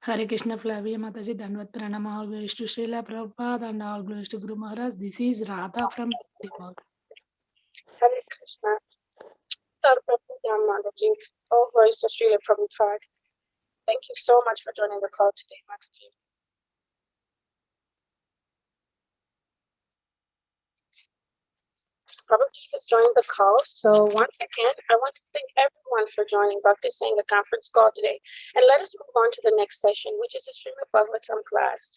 Hare Krishna, Flavia Mataji, Danvat Pranam, all glories to Srila Prabhupada and all glories to Guru Maharaj. This is Radha from Nepal. Hare Krishna. Sarvapradam Mataji. All glories to Srila Prabhupada. Thank you so much for joining the call today, Mataji. Prabhuji has joined the call. So once again, I want to thank everyone for joining Bhakti Sangha conference call today. And let us move on to the next session, which is a Srimad Bhagavatam class.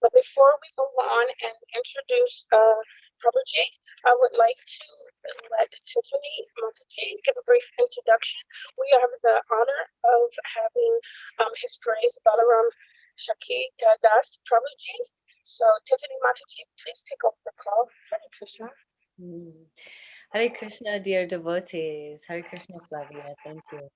But before we move on and introduce Prabhuji, I would like to let Tiffany Mataji give a brief introduction. We have the honor of having His Grace Balaram Shaki Das Prabhuji. So Tiffany Mataji, please take over the call. Hare Krishna. Hare Krishna, dear devotees. Hare Krishna, Flavia. Thank you.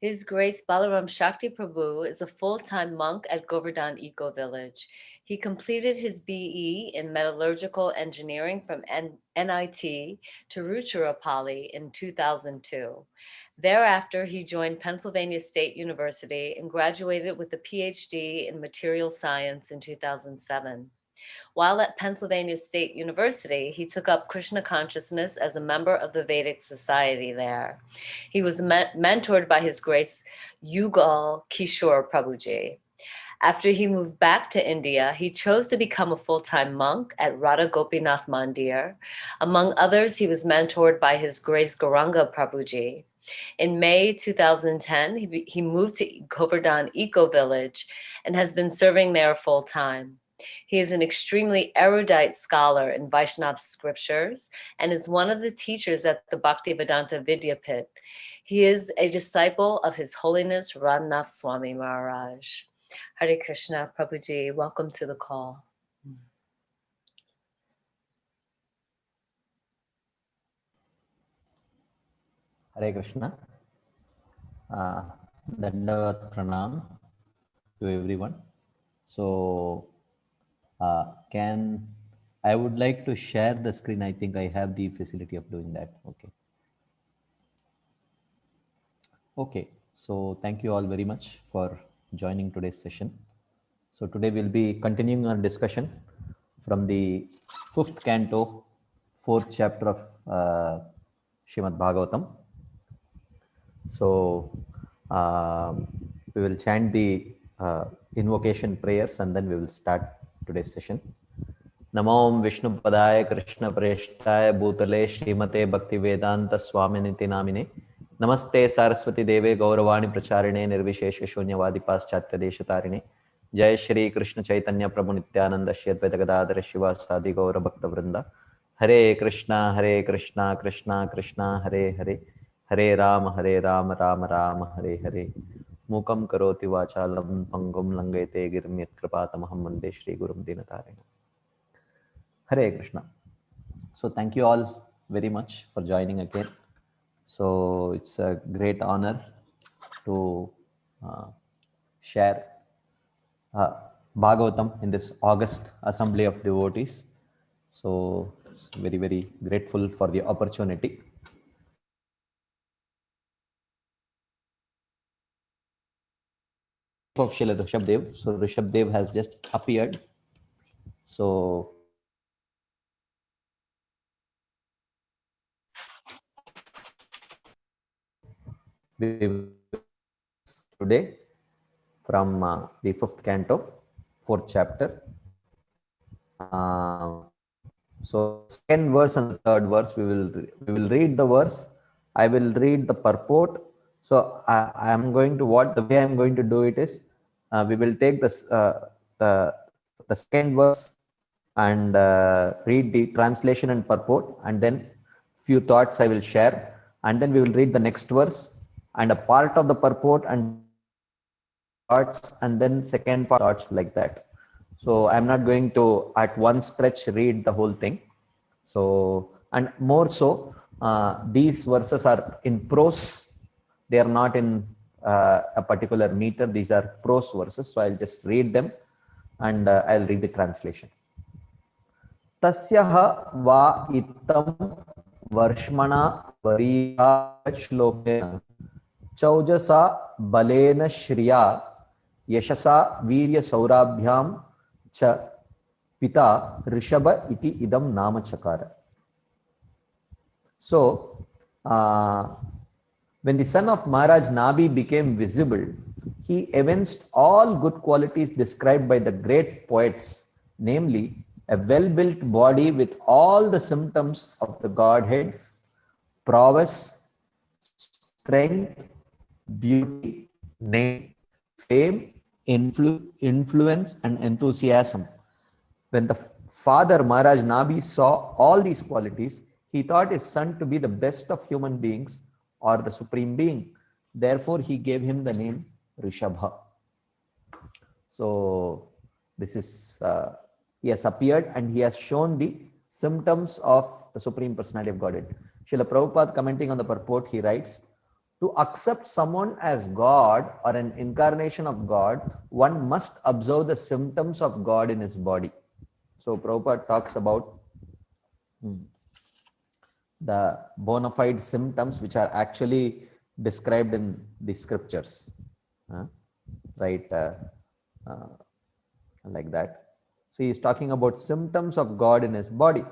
His Grace Balaram Shakti Prabhu is a full-time monk at Govardhan Eco Village. He completed his BE in Metallurgical Engineering from NIT Tiruchirappalli in 2002. Thereafter, he joined Pennsylvania State University and graduated with a PhD in Material Science in 2007. While at Pennsylvania State University, he took up Krishna consciousness as a member of the Vedic Society there. He was mentored by His Grace Yugal Kishore Prabhuji. After he moved back to India, he chose to become a full-time monk at Radha Gopinath Mandir. Among others, he was mentored by His Grace Gauranga Prabhuji. In May 2010, he moved to Govardhan Eco Village and has been serving there full-time. He is an extremely erudite scholar in Vaishnava scriptures and is one of the teachers at the Bhaktivedanta Vidyapit. He is a disciple of His Holiness Radhanath Swami Maharaj. Hare Krishna, Prabhuji, welcome to the call. Hare Krishna. Dandavat Pranam to everyone. So, I would like to share the screen. I think I have the facility of doing that. Okay. So thank you all very much for joining today's session. So today we'll be continuing our discussion from the 5th canto, 4th chapter of Srimad Bhagavatam. So we will chant the invocation prayers and then we will start today's session. Namo Vishnu Padaya Krishna Preshtaya Bhutale Srimate Bhaktivedanta Swaminiti Namine Namaste Saraswati Deve Gauravani Pracharine Nirvishesha Shunyavadi Paschatya Deshatarine Jai Shri Krishna Chaitanya Prabhu Nityananda Shri Advaita Gadadhara Shivasadi Gaura Bhakta Vrinda Hare Krishna Krishna Krishna Hare Hare Hare Rama Rama Rama Hare Hare Mukam Karoti Vachalam Pangum Langete Girmyat Kripatamaham Vande Shri Gurum Dinatarina. Hare Krishna. So thank you all very much for joining again. So it's a great honor to share Bhagavatam in this August Assembly of Devotees. So it's very, very grateful for the opportunity. Of Srila Rishabdev. So Rishabdev has just appeared. So today from the 5th canto, 4th chapter. So second verse and the third verse, we will read the verse. I will read the purport. So I am going to the way I am going to do it is we will take this the second verse and read the translation and purport, and then few thoughts I will share, and then we will read the next verse and a part of the purport and thoughts, and then second part thoughts, like that. So I'm not going to at one stretch read the whole thing. So, and more so, these verses are in prose. They are not in a particular meter. These are prose verses. So I'll just read them and I'll read the translation. Tasyaha va ittam varshmana variya shlokena Chaujasa balena shriya yashasa virya saurabhyam cha pita Rishabha iti idam nama chakara. So, when the son of Maharaj Nabi became visible, he evinced all good qualities described by the great poets, namely a well-built body with all the symptoms of the Godhead, prowess, strength, beauty, name, fame, influence, and enthusiasm. When the father Maharaj Nabi saw all these qualities, he thought his son to be the best of human beings or the supreme being. Therefore, he gave him the name Rishabha. So, this is, he has appeared and he has shown the symptoms of the Supreme Personality of Godhead. Srila Prabhupada, commenting on the purport, he writes, to accept someone as God or an incarnation of God, one must observe the symptoms of God in his body. So Prabhupada talks about the bona fide symptoms which are actually described in the scriptures, right? Like that. So he is talking about symptoms of God in his body.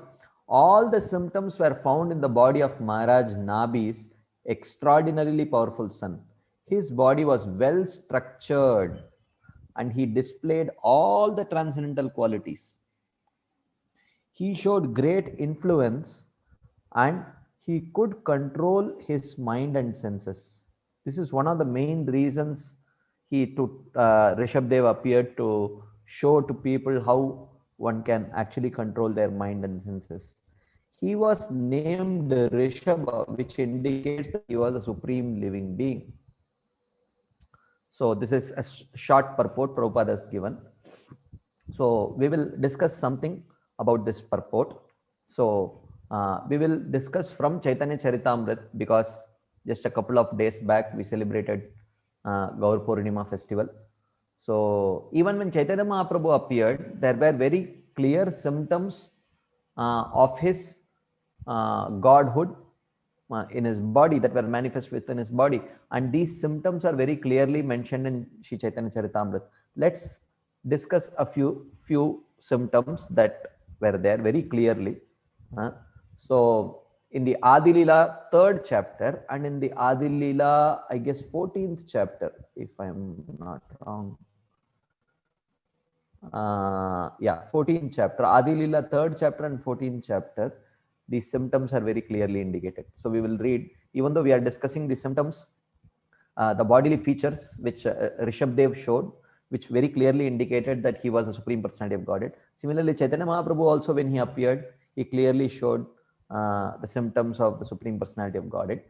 All the symptoms were found in the body of Maharaj Nabi's extraordinarily powerful son. His body was well structured and he displayed all the transcendental qualities. He showed great influence and he could control his mind and senses. This is one of the main reasons Rishabdev appeared to show to people how one can actually control their mind and senses. He was named Rishabha, which indicates that he was a supreme living being. So this is a short purport Prabhupada has given. So we will discuss something about this purport. So we will discuss from Chaitanya Charitamrita, because just a couple of days back we celebrated Gaur Purnima festival. So even when Chaitanya Mahaprabhu appeared, there were very clear symptoms of his godhood in his body that were manifest within his body, and these symptoms are very clearly mentioned in Sri Chaitanya Charitamrita. Let's discuss a few symptoms that were there very clearly. So in the Adi Lila 3rd chapter and in the Adi Lila, I guess 14th chapter, if I'm not wrong. 14th chapter, Adi Lila 3rd chapter and 14th chapter, these symptoms are very clearly indicated. So we will read, even though we are discussing the symptoms, the bodily features which Rishabdev showed, which very clearly indicated that he was the Supreme Personality of Godhead. Similarly, Chaitanya Mahaprabhu also, when he appeared, he clearly showed the symptoms of the Supreme Personality of Godhead.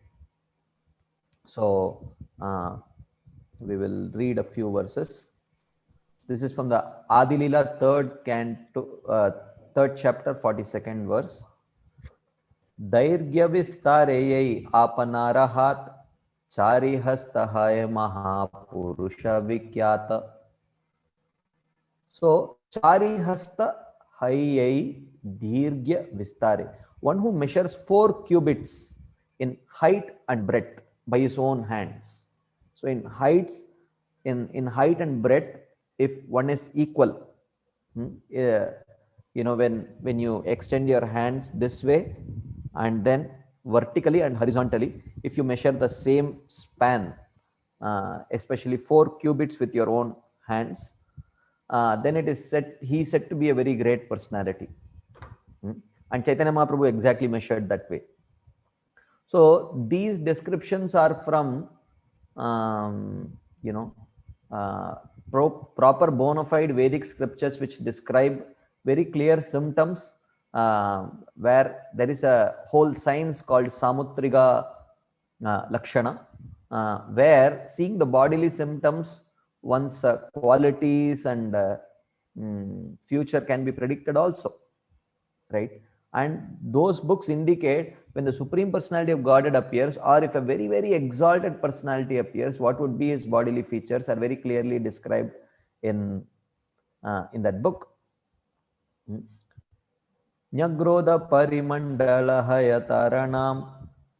So we will read a few verses. This is from the Adi Lila 3rd chapter, 42nd verse. Dairgya vistareyai apanarahat charihastahaya mahapurusha vikyata. So charihastahayai dirgya vistare, one who measures 4 cubits in height and breadth by his own hands. So in height and breadth, if one is equal, when you extend your hands this way and then vertically and horizontally, if you measure the same span, especially 4 cubits with your own hands, then it is said, he is said to be a very great personality. And Chaitanya Mahaprabhu exactly measured that way. So these descriptions are from proper bona fide Vedic scriptures which describe very clear symptoms, where there is a whole science called Samutriga Lakshana, where seeing the bodily symptoms, one's qualities and future can be predicted also, right? And those books indicate when the Supreme Personality of Godhead appears, or if a very, very exalted personality appears, what would be his bodily features are very clearly described in that book. Nyagrodha parimandala hayataranam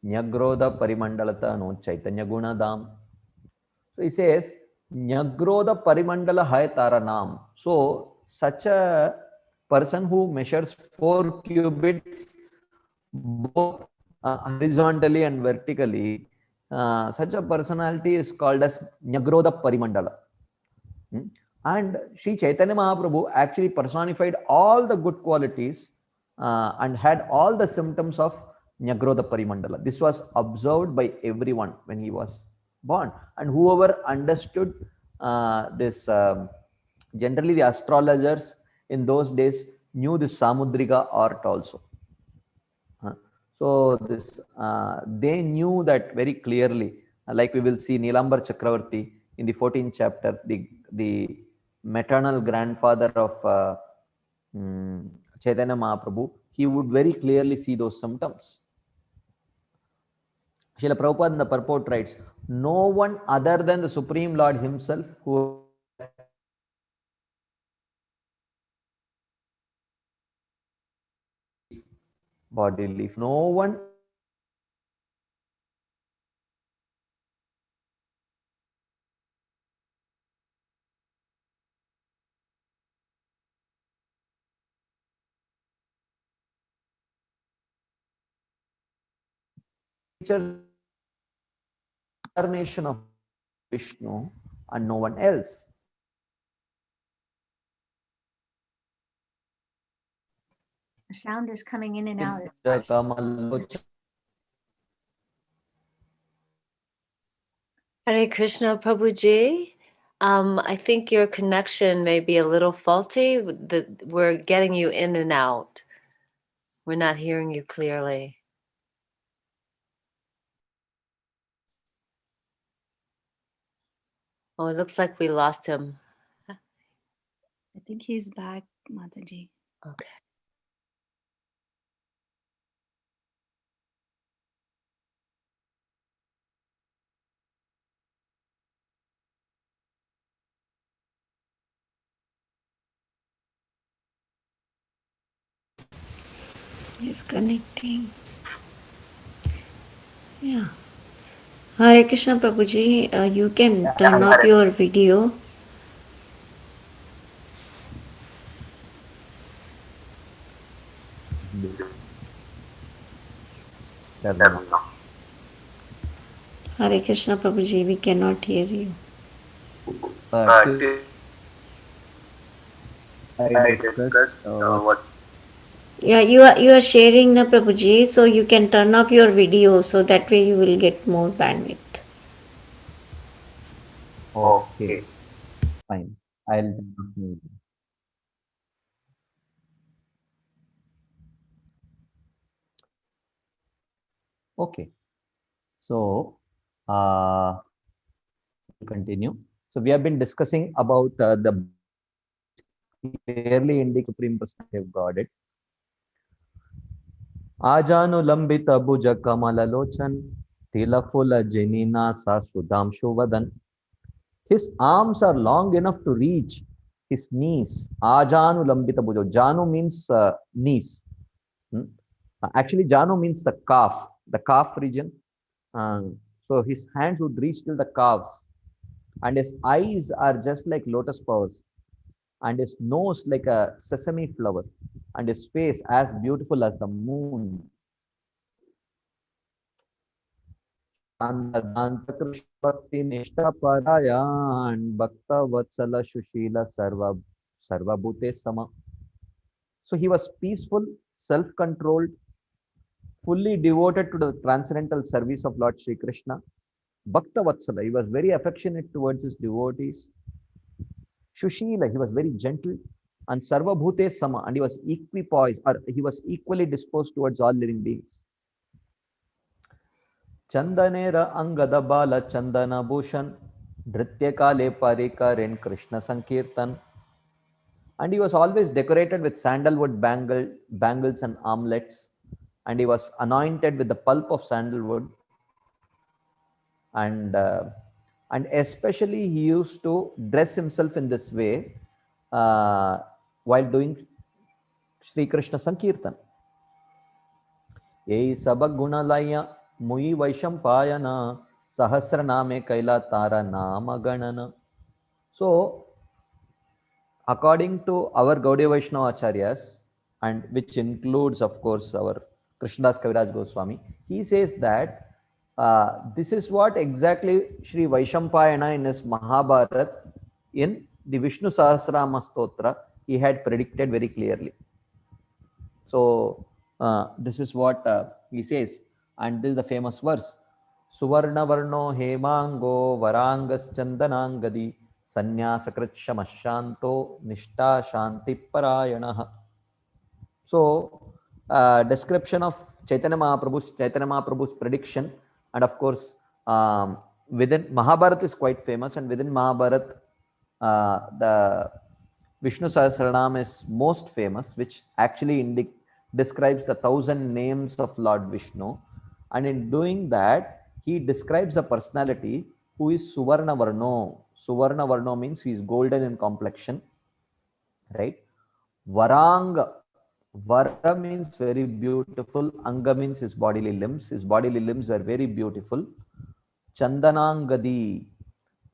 Nyagrodha parimandalata no Chaitanya gunadam So he says, Nyagroda Parimandala Hai Taranam. So such a person who measures 4 cubits both horizontally and vertically, such a personality is called as Nyagroda Parimandala. And Sri Chaitanya Mahaprabhu actually personified all the good qualities and had all the symptoms of Nyagroda Parimandala. This was observed by everyone when he was born. And whoever understood this, generally the astrologers in those days knew this Samudrika art also. So this they knew that very clearly, like we will see Nilambar Chakravarti in the 14th chapter, the maternal grandfather of Chaitanya Mahaprabhu, he would very clearly see those symptoms. Srila Prabhupada in the purport writes, no one other than the Supreme Lord himself who bodily, no one incarnation of Vishnu and no one else. The sound is coming in and out. Hare Krishna, Prabhuji. I think your connection may be a little faulty. We're getting you in and out. We're not hearing you clearly. Oh, it looks like we lost him. I think he's back, Mataji. Okay. He's connecting. Yeah. Hare Krishna Prabhuji, you can turn off your video. Hare Krishna Prabhuji, we cannot hear you. I discussed what. Yeah, you are sharing the Prabhuji, so you can turn off your video, so that way you will get more bandwidth. Okay, fine. I'll. Okay, so continue. So we have been discussing about the clearly indicate Supreme Personality of Godhead. Ajanu lambita bhuja kamala lochan tilafula janina sa sudamshu vadan. His arms are long enough to reach his knees. Ajanu lambita bhuja. Janu means knees. Actually, Janu means the calf region. So his hands would reach till the calves, and his eyes are just like lotus flowers, and his nose like a sesame flower, and his face as beautiful as the moon. Bhakti Nishta Parayan Bhakta Vatsala Shushila Sarva Bhute Sama. So he was peaceful, self-controlled, fully devoted to the transcendental service of Lord Sri Krishna. Bhakta Vatsala, he was very affectionate towards his devotees. Shushila, he was very gentle. And Sarva Bhute Sama, and he was equipoised, or he was equally disposed towards all living beings. Chandanera Angada Bala Chandana Bhushan Nritya Kale Parikarin Krishna Sankirtan. And he was always decorated with sandalwood bangles and armlets, and he was anointed with the pulp of sandalwood, and especially he used to dress himself in this way while doing Sri Krishna Sankirtan. Ei Sabagunalaya Mui Vaishampayana Sahasraname Kaila Tara Nama Ganana. So, according to our Gaudiya Vaishnava Acharyas, and which includes, of course, our Krishnadas Kaviraj Goswami, he says that this is what exactly Sri Vaishampayana in his Mahabharat in the Vishnu Sahasrama Stotra, he had predicted very clearly. So, this is what he says, and this is the famous verse. Suvarna Varno Hemango Varangas Chandanangadi Sanyasakrit Nishta Shanti Parayanaha. So, description of Chaitanya Mahaprabhu's prediction, and of course, within Mahabharata is quite famous, and within Mahabharata, the Vishnu Sahasranam is most famous, which actually describes the 1,000 names of Lord Vishnu, and in doing that, he describes a personality who is Suvarna Varno. Suvarna Varno means he is golden in complexion, right? Varanga, Vara means very beautiful. Anga means his bodily limbs. His bodily limbs were very beautiful. Chandanangadi,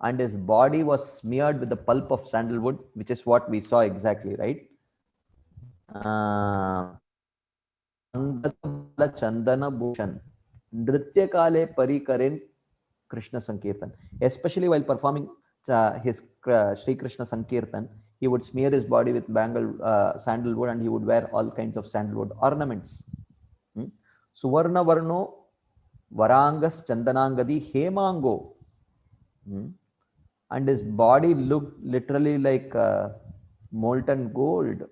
and his body was smeared with the pulp of sandalwood, which is what we saw exactly, right? Chandana Bhushan, Nritya Kale Parikarin Krishna Sankirtan. Especially while performing his Sri Krishna Sankirtan, he would smear his body with sandalwood, and he would wear all kinds of sandalwood ornaments. Suvarna Varno Varangas Chandanangadi Hemango. And his body looked literally like molten gold.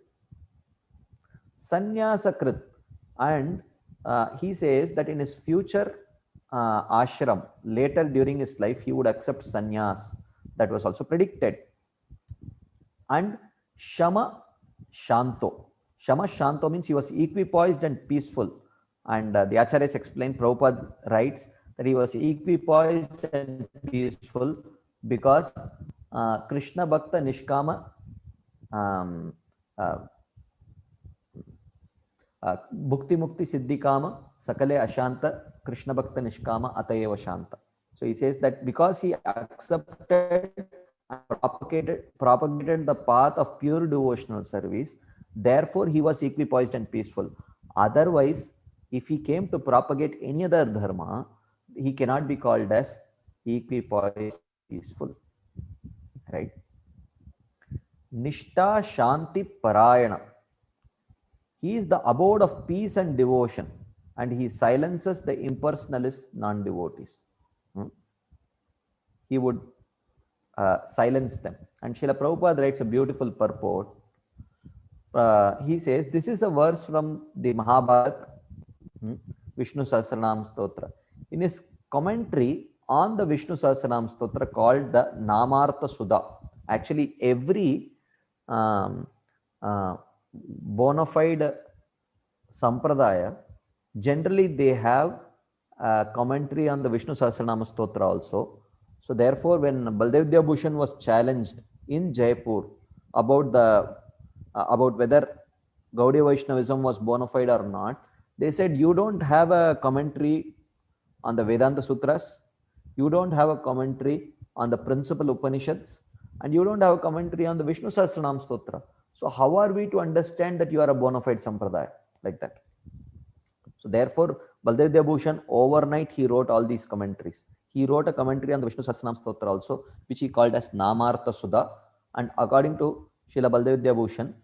Sanyasakrit, and he says that in his future ashram, later during his life, he would accept sannyas. That was also predicted. And Shama Shanto. Shama Shanto means he was equipoised and peaceful. And the Acharyas explained, Prabhupada writes that he was equipoised and peaceful because Krishna Bhakta Nishkama Bhukti Mukti Siddhi Kama Sakale Ashanta Krishna Bhakta Nishkama Atayeva Shanta. So he says that because he accepted and propagated the path of pure devotional service, therefore he was equipoised and peaceful. Otherwise, if he came to propagate any other dharma, he cannot be called as equipoised, peaceful, right? Nishta Shanti Parayana. He is the abode of peace and devotion, and he silences the impersonalist non-devotees. He would silence them. And Srila Prabhupada writes a beautiful purport. He says, this is a verse from the Mahabharata, Vishnu Sahasranam Stotra. In his commentary on the Vishnu Sahasranam Stotra called the Namartha Sudha, actually every bona fide sampradaya, generally they have a commentary on the Vishnu Sahasranama Stotra also. So therefore, when Baldev Bhushan was challenged in Jaipur about whether Gaudiya Vaishnavism was bona fide or not, they said, you don't have a commentary on the Vedanta Sutras, you don't have a commentary on the principal Upanishads, and you don't have a commentary on the Vishnu Sahasranam Stotra. So how are we to understand that you are a bona fide sampradaya like that? So therefore, Baldev Bhushan, overnight he wrote all these commentaries. He wrote a commentary on the Vishnu Sahasranam Stotra also, which he called as Namartha Sudha. And according to Srila Baldev Bhushan,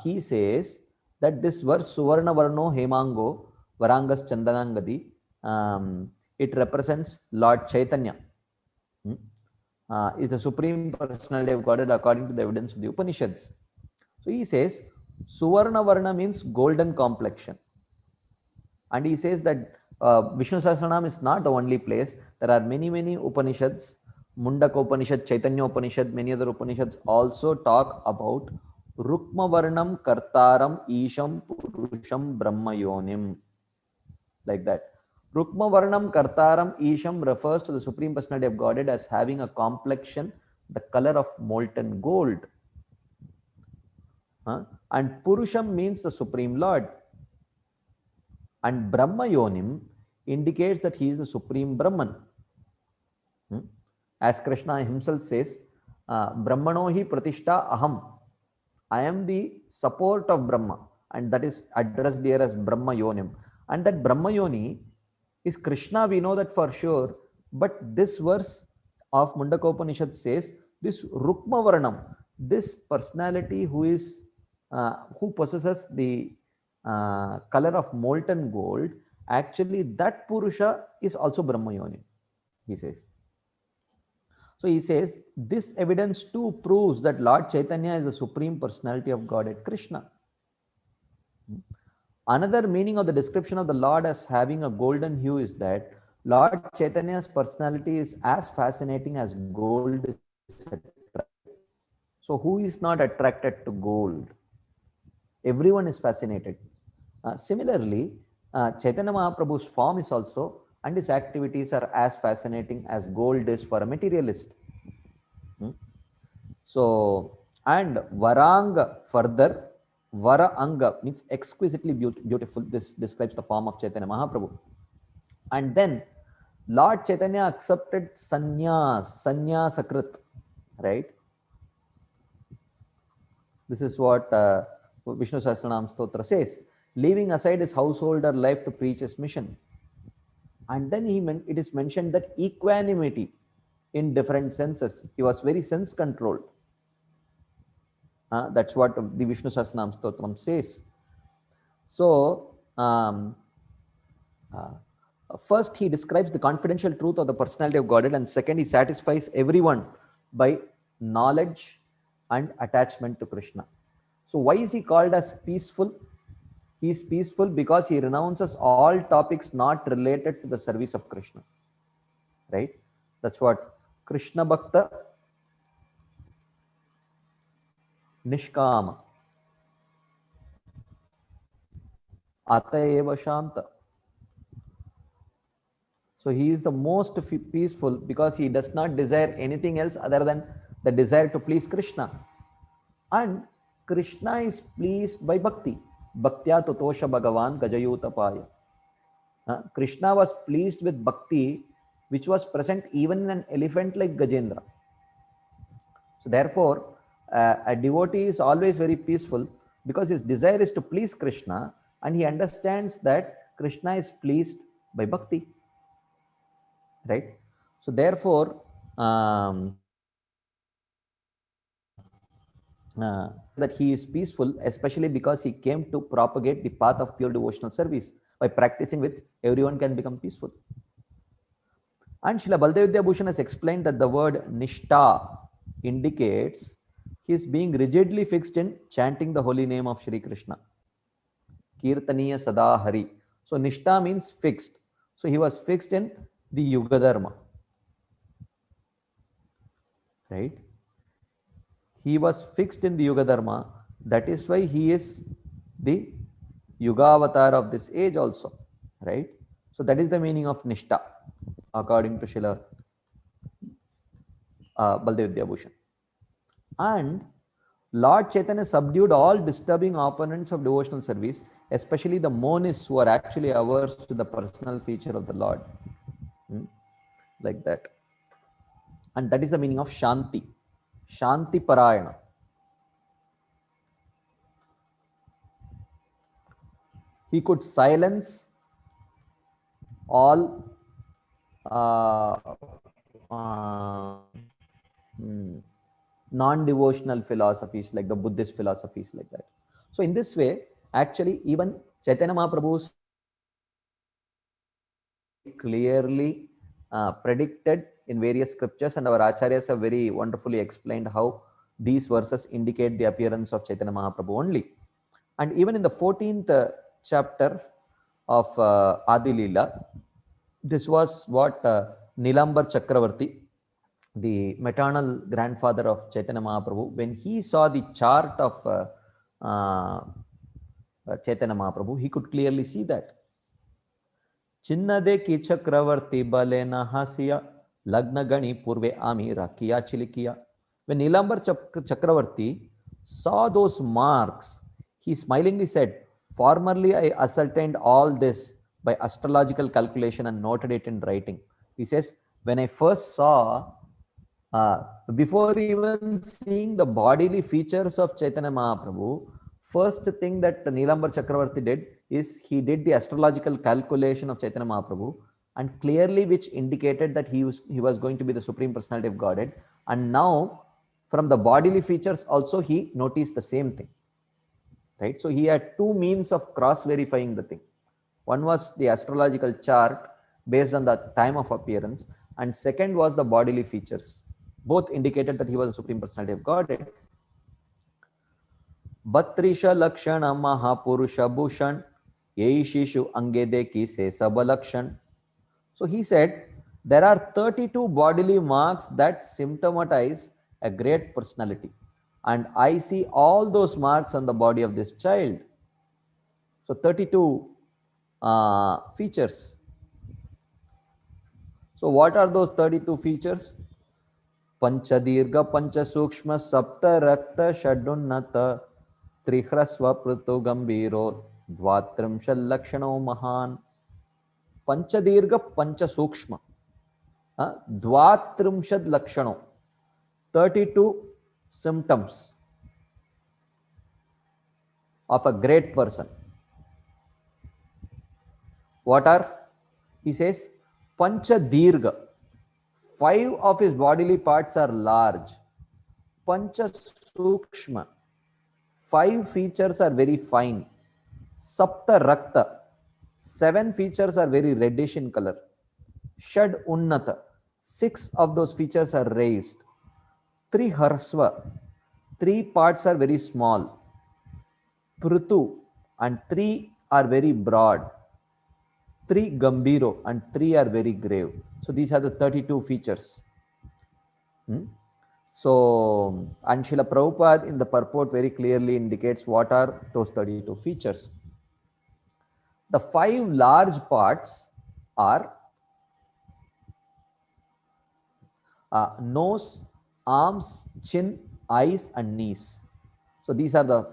he says that this verse, Suvarna Varno Hemango Varangas Chandanangadi, it represents Lord Chaitanya, is the Supreme Personality of Godhead according to the evidence of the Upanishads. So he says, Suvarna Varna means golden complexion. And he says that Vishnu Sahasranam is not the only place. There are many, many Upanishads, Mundaka Upanishad, Chaitanya Upanishad, many other Upanishads also talk about Rukma Varnam Kartaram Isham Purusham Brahma Yonim. Like that. Rukma Varnam Kartaram Isham refers to the Supreme Personality of Godhead as having a complexion, the color of molten gold. And Purusham means the Supreme Lord. And Brahma Yonim indicates that he is the Supreme Brahman. As Krishna himself says, Brahmano hi pratishta aham. I am the support of Brahma, and that is addressed here as Brahma Yonim. And that Brahma Yoni is Krishna, we know that for sure. But this verse of Mundakopanishad says this Rukma Varnam, this personality who possesses the color of molten gold, actually that Purusha is also Brahma Yoni, he says. So he says this evidence too proves that Lord Chaitanya is the supreme personality of Godhead Krishna. Another meaning of the description of the Lord as having a golden hue is that Lord Chaitanya's personality is as fascinating as gold is attractive. So who is not attracted to gold? Everyone is fascinated. Similarly, Chaitanya Mahaprabhu's form is also, and his activities are as fascinating as gold is for a materialist. So, and Varanga further, Vara Anga means exquisitely beautiful. This describes the form of Chaitanya Mahaprabhu. And then Lord Chaitanya accepted sannyasakrit, right? This is what Vishnu Sahasranam Stotra says, leaving aside his householder life to preach his mission. And then it is mentioned that equanimity in different senses. He was very sense controlled. That's what the Vishnu Sahasranam Stotram says. So, first he describes the confidential truth of the personality of Godhead, and second he satisfies everyone by knowledge and attachment to Krishna. So why is he called as peaceful? He is peaceful because he renounces all topics not related to the service of Krishna. Right? That's what Krishna Bhakta Nishkama Atayeva Shanta. So he is the most peaceful because he does not desire anything else other than the desire to please Krishna. And Krishna is pleased by bhakti. Bhaktya Tutosha Bhagavan Gajayutapaya. Krishna was pleased with bhakti, which was present even in an elephant like Gajendra. So therefore, a devotee is always very peaceful because his desire is to please Krishna, and he understands that Krishna is pleased by bhakti. Right? So therefore, that he is peaceful, especially because he came to propagate the path of pure devotional service. By practicing with, everyone can become peaceful. And Srila Baldev Vidyabhushan has explained that the word Nishta indicates he is being rigidly fixed in chanting the holy name of Shri Krishna. Kirtaniya Sada Hari. So Nishta means fixed. So he was fixed in the Yuga Dharma. Right? He was fixed in the Yuga Dharma. That is why he is the Yuga avatar of this age also. Right? So that is the meaning of Nishta, according to Srila Baldev Vidyabhushan. And Lord Chaitanya subdued all disturbing opponents of devotional service, especially the monists who are actually averse to the personal feature of the Lord. Like that. And that is the meaning of Shanti. Shanti Parayana. He could silence all non-devotional philosophies like the Buddhist philosophies like that. So in this way, actually even Chaitanya Mahaprabhu's clearly predicted in various scriptures, and our acharyas have very wonderfully explained how these verses indicate the appearance of Chaitanya Mahaprabhu only. And even in the 14th chapter of Adi Leela, this was what Nilambar Chakravarti, the maternal grandfather of Chaitanya Mahaprabhu, when he saw the chart of Chaitanya Mahaprabhu, he could clearly see that. Chinnade ki Chakravarti balena hasiya lagna gani purve ami rakiya chilikiya. When Nilambar Chakravarti saw those marks, he smilingly said, "Formerly I ascertained all this by astrological calculation and noted it in writing." He says, when I first saw, before even seeing the bodily features of Chaitanya Mahaprabhu, first thing that Nilambar Chakravarti did is he did the astrological calculation of Chaitanya Mahaprabhu, and clearly which indicated that he was going to be the Supreme Personality of Godhead. And now from the bodily features also he noticed the same thing, right? So he had two means of cross verifying the thing. One was the astrological chart based on the time of appearance, and second was the bodily features. Both indicated that he was the Supreme Personality of Godhead. Batrisha Lakshana Mahapurusha Bhushan Yeishishu Angede Ki Se Sabalakshan. So he said there are 32 bodily marks that symptomatize a great personality, and I see all those marks on the body of this child. So 32 features. So what are those 32 features? Panchadirga, Panchasukshma, Sapta Rakta, Shadunnata, Trihrasva Prutu Gambiro, Dvatrimshal Lakshano Mahan. Panchadirga, Panchasukshma, Dvatrimshad Lakshano, 32 symptoms of a great person. What are? He says, Panchadirga, 5 of his bodily parts are large. Panchasukshma, 5 features are very fine. Sapta Rakta, 7 features are very reddish in color. Shad Unnata, 6 of those features are raised. Triharsva, 3 parts are very small. Prutu, and 3 are very broad. 3 Gambiro, and 3 are very grave. So these are the 32 features. So, and Srila Prabhupada in the purport very clearly indicates what are those 32 features. The 5 large parts are nose, arms, chin, eyes, and knees. So these are the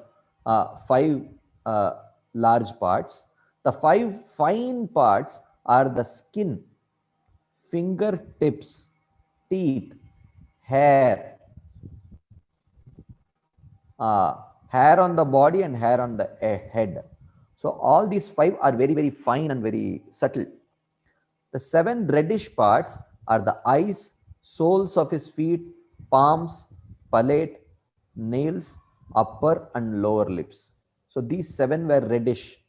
5 large parts. The 5 fine parts are the skin, fingertips, teeth, hair, hair on the body and hair on the head. So all these 5 are very, very fine and very subtle. The 7 reddish parts are the eyes, soles of his feet, palms, palate, nails, upper and lower lips. So these 7 were reddish.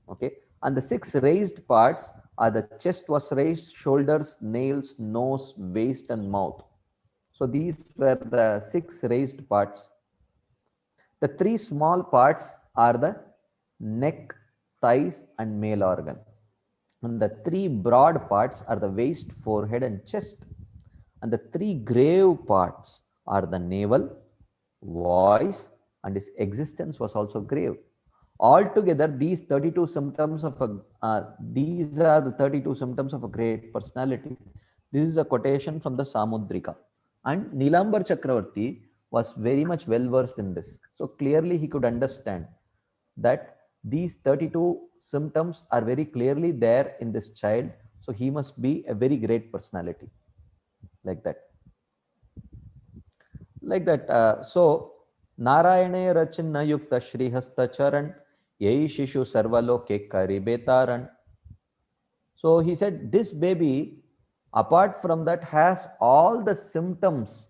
Okay, and the 6 raised parts are the chest was raised, shoulders, nails, nose, waist, and mouth. So these were the 6 raised parts. The 3 small parts are the neck, thighs, and male organ. And the 3 broad parts are the waist, forehead, and chest. And the 3 grave parts are the navel, voice, and his existence was also grave. Altogether, these 32 symptoms of these are the 32 symptoms of a great personality. This is a quotation from the Samudrika. And Nilambar Chakravarti was very much well versed in this. So clearly he could understand that these 32 symptoms are very clearly there in this child. So he must be a very great personality. Like that. Like that. So Narayane Rachinna Yukta Shrihasta Charan Yei Shishu Sarvaloke Karibetaran. So he said, this baby, apart from that, has all the symptoms.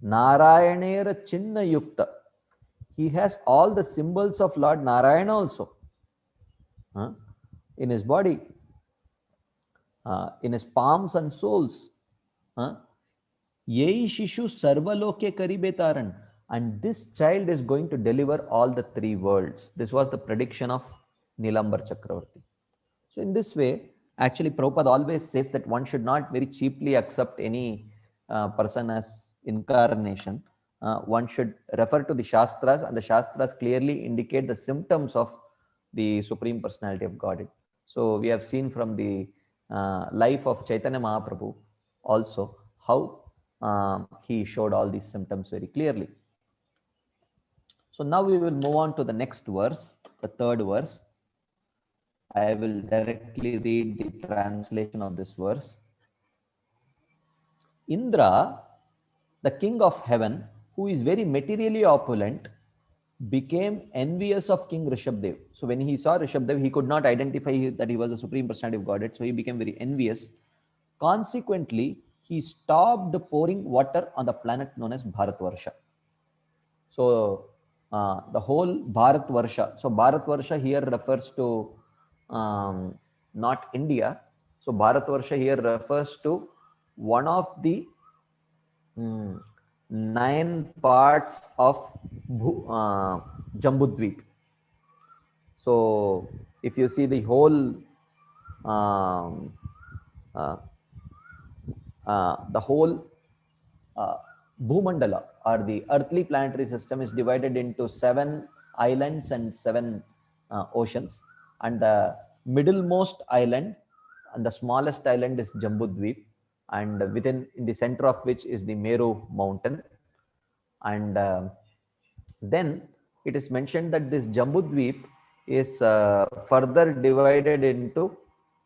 Narayanera Chinna Yukta. He has all the symbols of Lord Narayana also in his body, in his palms and soles. Yei Shishu Sarvaloke Karibetaran. And this child is going to deliver all the 3 worlds. This was the prediction of Nilambar Chakravarti. So in this way, actually Prabhupada always says that one should not very cheaply accept any person as incarnation. One should refer to the Shastras, and the Shastras clearly indicate the symptoms of the Supreme Personality of Godhead. So we have seen from the life of Chaitanya Mahaprabhu also how he showed all these symptoms very clearly. So now we will move on to the next verse, the 3rd verse. I will directly read the translation of this verse. Indra, the king of heaven, who is very materially opulent, became envious of King Rishabdev. So when he saw Rishabdev, he could not identify that he was the supreme personality of Godhead. So he became very envious. Consequently, he stopped pouring water on the planet known as Bharatvarsha. So the whole Bharatvarsha. So Bharatvarsha here refers to not India. So Bharatvarsha here refers to one of the 9 parts of Jambudvip. So if you see the whole Bhumandala, or the earthly planetary system, is divided into 7 islands and 7 oceans, and the middlemost island and the smallest island is Jambudvip, and in the center of which is the Meru mountain. And then it is mentioned that this Jambudvip is further divided into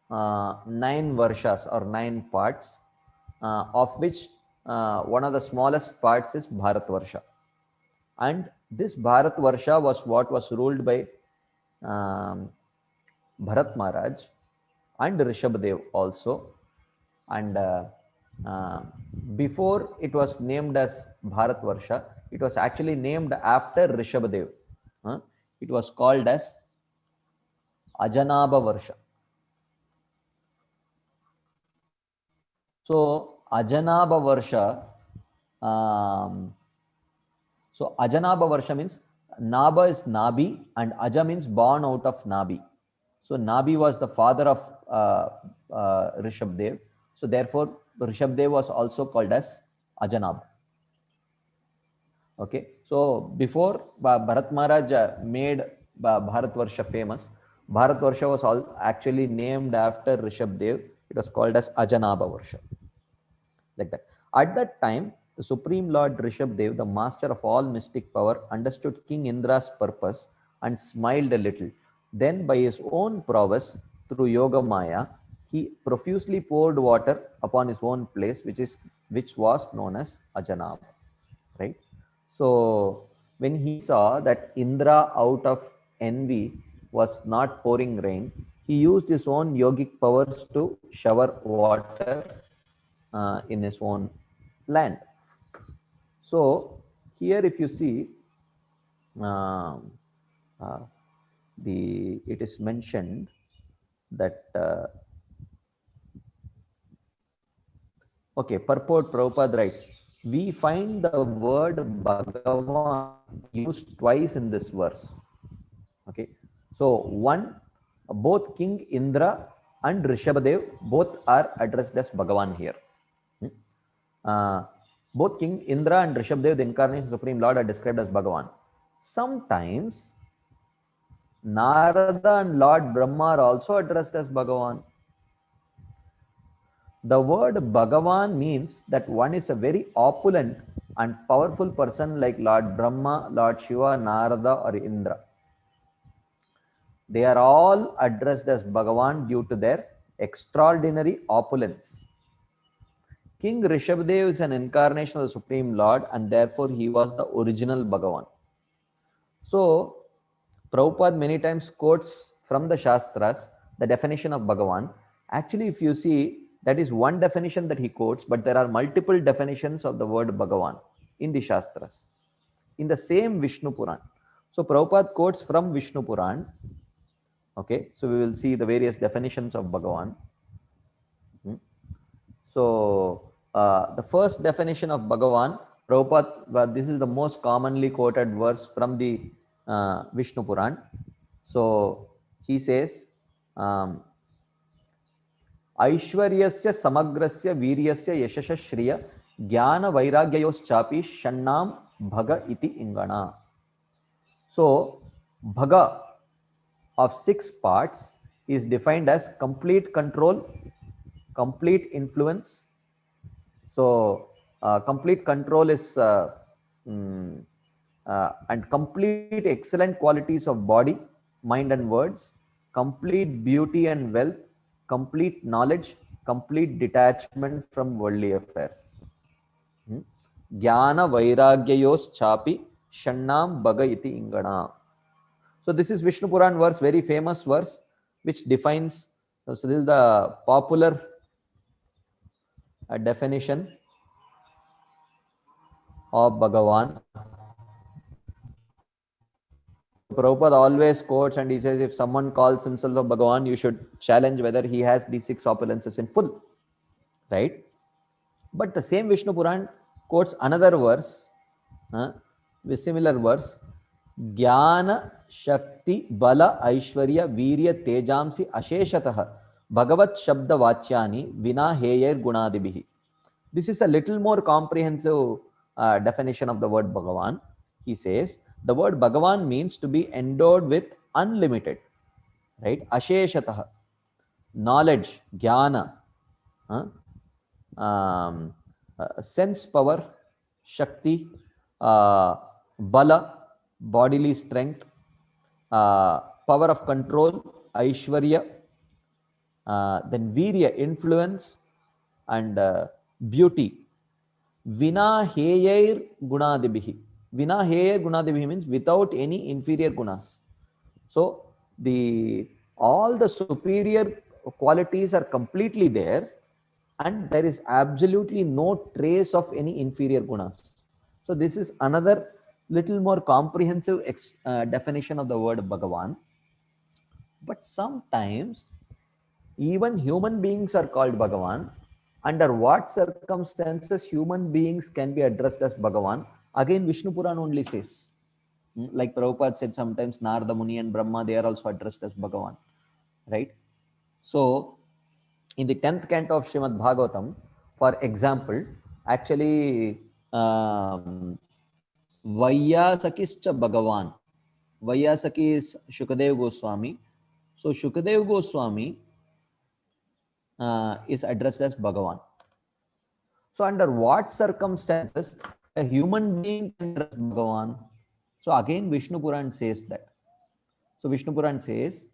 9 varshas or 9 parts, of which one of the smallest parts is Bharatvarsha. And this Bharatvarsha was what was ruled by Bharat Maharaj and Rishabdev also. And before it was named as Bharatvarsha, it was actually named after Rishabdev. It was called as Ajanaba Varsha. So Ajanaba Varsha, so Ajanaba Varsha means Naba is Nabi and Aja means born out of Nabi. So Nabi was the father of Rishabdev. So therefore Rishabdev was also called as Ajanaba. Okay. So before Bharat Maharaj made Bharatvarsha famous, Bharatvarsha was actually named after Rishabdev. It was called as Ajanaba Varsha. Like that. At that time, the Supreme Lord Rishabdev, the master of all mystic power, understood King Indra's purpose and smiled a little. Then, by his own prowess through Yoga Maya, he profusely poured water upon his own place, which was known as Ajanaba. Right? So, when he saw that Indra, out of envy, was not pouring rain, he used his own yogic powers to shower water in his own land. So here, if you see, it is mentioned that okay, purport Prabhupada writes, we find the word Bhagavan used twice in this verse. Okay, so one, both King Indra and Rishabdev both are addressed as Bhagavan here. Both King Indra and Rishabdev, the incarnation of Supreme Lord, are described as Bhagavan. Sometimes Narada and Lord Brahma are also addressed as Bhagavan. The word Bhagavan means that one is a very opulent and powerful person like Lord Brahma, Lord Shiva, Narada, or Indra. They are all addressed as Bhagavan due to their extraordinary opulence. King Rishabdev is an incarnation of the Supreme Lord, and therefore he was the original Bhagavan. So, Prabhupada many times quotes from the Shastras the definition of Bhagavan. Actually, if you see, that is one definition that he quotes, but there are multiple definitions of the word Bhagavan in the Shastras, in the same Vishnu Puran. So, Prabhupada quotes from Vishnu Puran. Okay, so we will see the various definitions of Bhagavan. So, the first definition of Bhagavan, Prabhupada, this is the most commonly quoted verse from the Vishnu Puran. So, he says, Aishwaryasya samagrasya viryasya yashasha shriya jnana vairagyayos chapi shannam bhaga iti ingana. So, bhaga of 6 parts is defined as complete control, complete influence. So, complete control is and complete excellent qualities of body, mind and words, complete beauty and wealth, complete knowledge, complete detachment from worldly affairs. Jnana Vairagyayos Chapi Shannam Baga iti Ingana. So this is Vishnu Puran verse, very famous verse, which defines, so this is the popular definition of Bhagavan. Prabhupada always quotes and he says, if someone calls himself a Bhagavan, you should challenge whether he has these 6 opulences in full, right? But the same Vishnu Puran quotes another verse, with similar verse, Jnana Shakti Bala Aishwarya Virya Tejamsi Asheshatah Bhagavat Shabda Vachyani Vina Heyer Gunadibihi. This is a little more comprehensive definition of the word Bhagavan. He says the word Bhagavan means to be endowed with unlimited, right? Asheshatah, knowledge, jnana, sense power, shakti, bala, bodily strength, power of control, aishwarya, then virya, influence, and beauty. Vina heyair gunadibihi. Vina heyair gunadibihi means without any inferior gunas. So all the superior qualities are completely there, and there is absolutely no trace of any inferior gunas. So this is another little more comprehensive definition of the word Bhagavan. But sometimes even human beings are called Bhagavan. Under what circumstances human beings can be addressed as Bhagavan? Again, Vishnu Puran only says. Like Prabhupada said, sometimes Narada Muni and Brahma, they are also addressed as Bhagavan, right? So, in the 10th canto of Srimad Bhagavatam, for example, actually, Vaiyasakischa Bhagavan. Vaiyasaki is Shukadev Goswami. So, Shukadev Goswami is addressed as Bhagavan. So, under what circumstances a human being can address Bhagavan? So, again, Vishnu Puran says that. So, Vishnu Puran says,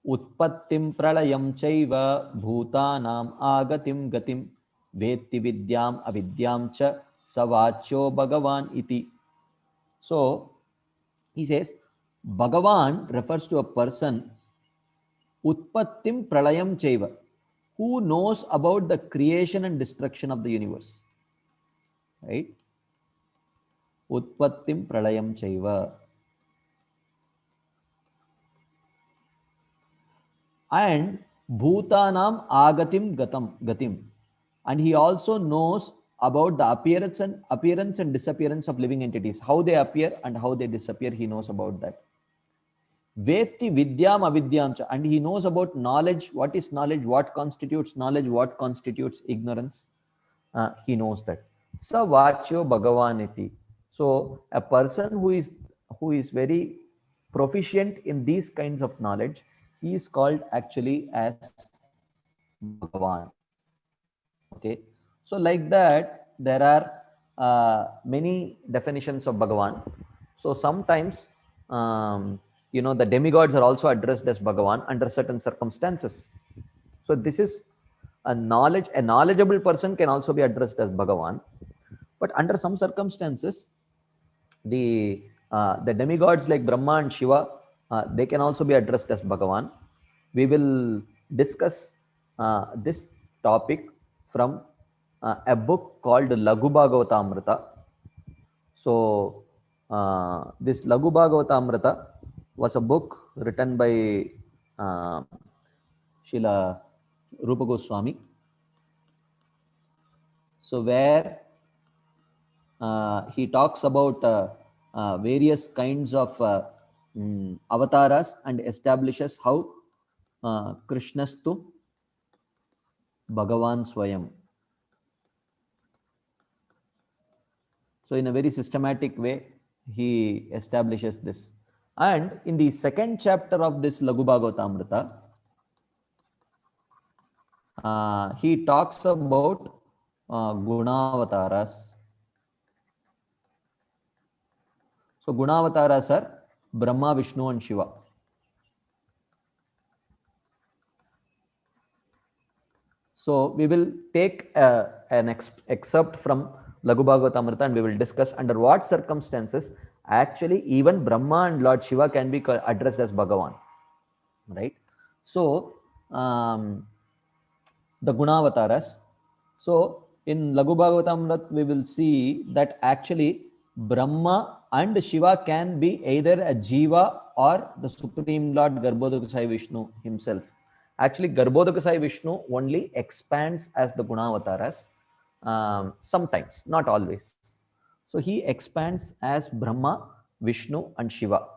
Utpattim pralayam chaiva bhutanam agatim gatim vetti vidyam avidyam cha savacho Bhagavan iti. So, he says, Bhagavan refers to a person, Utpattim pralayam chaiva, who knows about the creation and destruction of the universe. Right? Utpattim pralayam chaiva. And bhutanam agatim gatim. And he also knows about the appearance and disappearance of living entities. How they appear and how they disappear, he knows about that. Vetti vidyam avidyam cha. And he knows about knowledge. What is knowledge? What constitutes knowledge? What constitutes ignorance? He knows that. Sa vacho bhagavaniti. So a person who is very proficient in these kinds of knowledge, he is called actually as Bhagavan. Okay. So like that, there are many definitions of Bhagavan. So sometimes, the demigods are also addressed as Bhagavan under certain circumstances. So this is a knowledgeable person can also be addressed as Bhagavan. But under some circumstances, the demigods like Brahma and Shiva, they can also be addressed as Bhagavan. We will discuss this topic from a book called Laghu Bhagavatamrita. So this Laghu Bhagavatamrita was a book written by Srila Rupa Goswami. So where he talks about various kinds of avatars and establishes how Krishnastu Bhagavan Swayam. So in a very systematic way, he establishes this. And in the second chapter of this Laghu Bhagavatamrita, he talks about Gunavataras. So Gunavataras are Brahma, Vishnu and Shiva. So we will take an excerpt from Lagu Bhagavatamrita, and we will discuss under what circumstances actually even Brahma and Lord Shiva can be addressed as Bhagavan, right? So the Gunavataras. So in Lagu Bhagavatamrita, we will see that actually Brahma and Shiva can be either a Jiva or the Supreme Lord Garbhodakasai Vishnu himself. Actually, Garbhodakasai Vishnu only expands as the Gunavataras, sometimes, not always. So he expands as Brahma, Vishnu, and Shiva.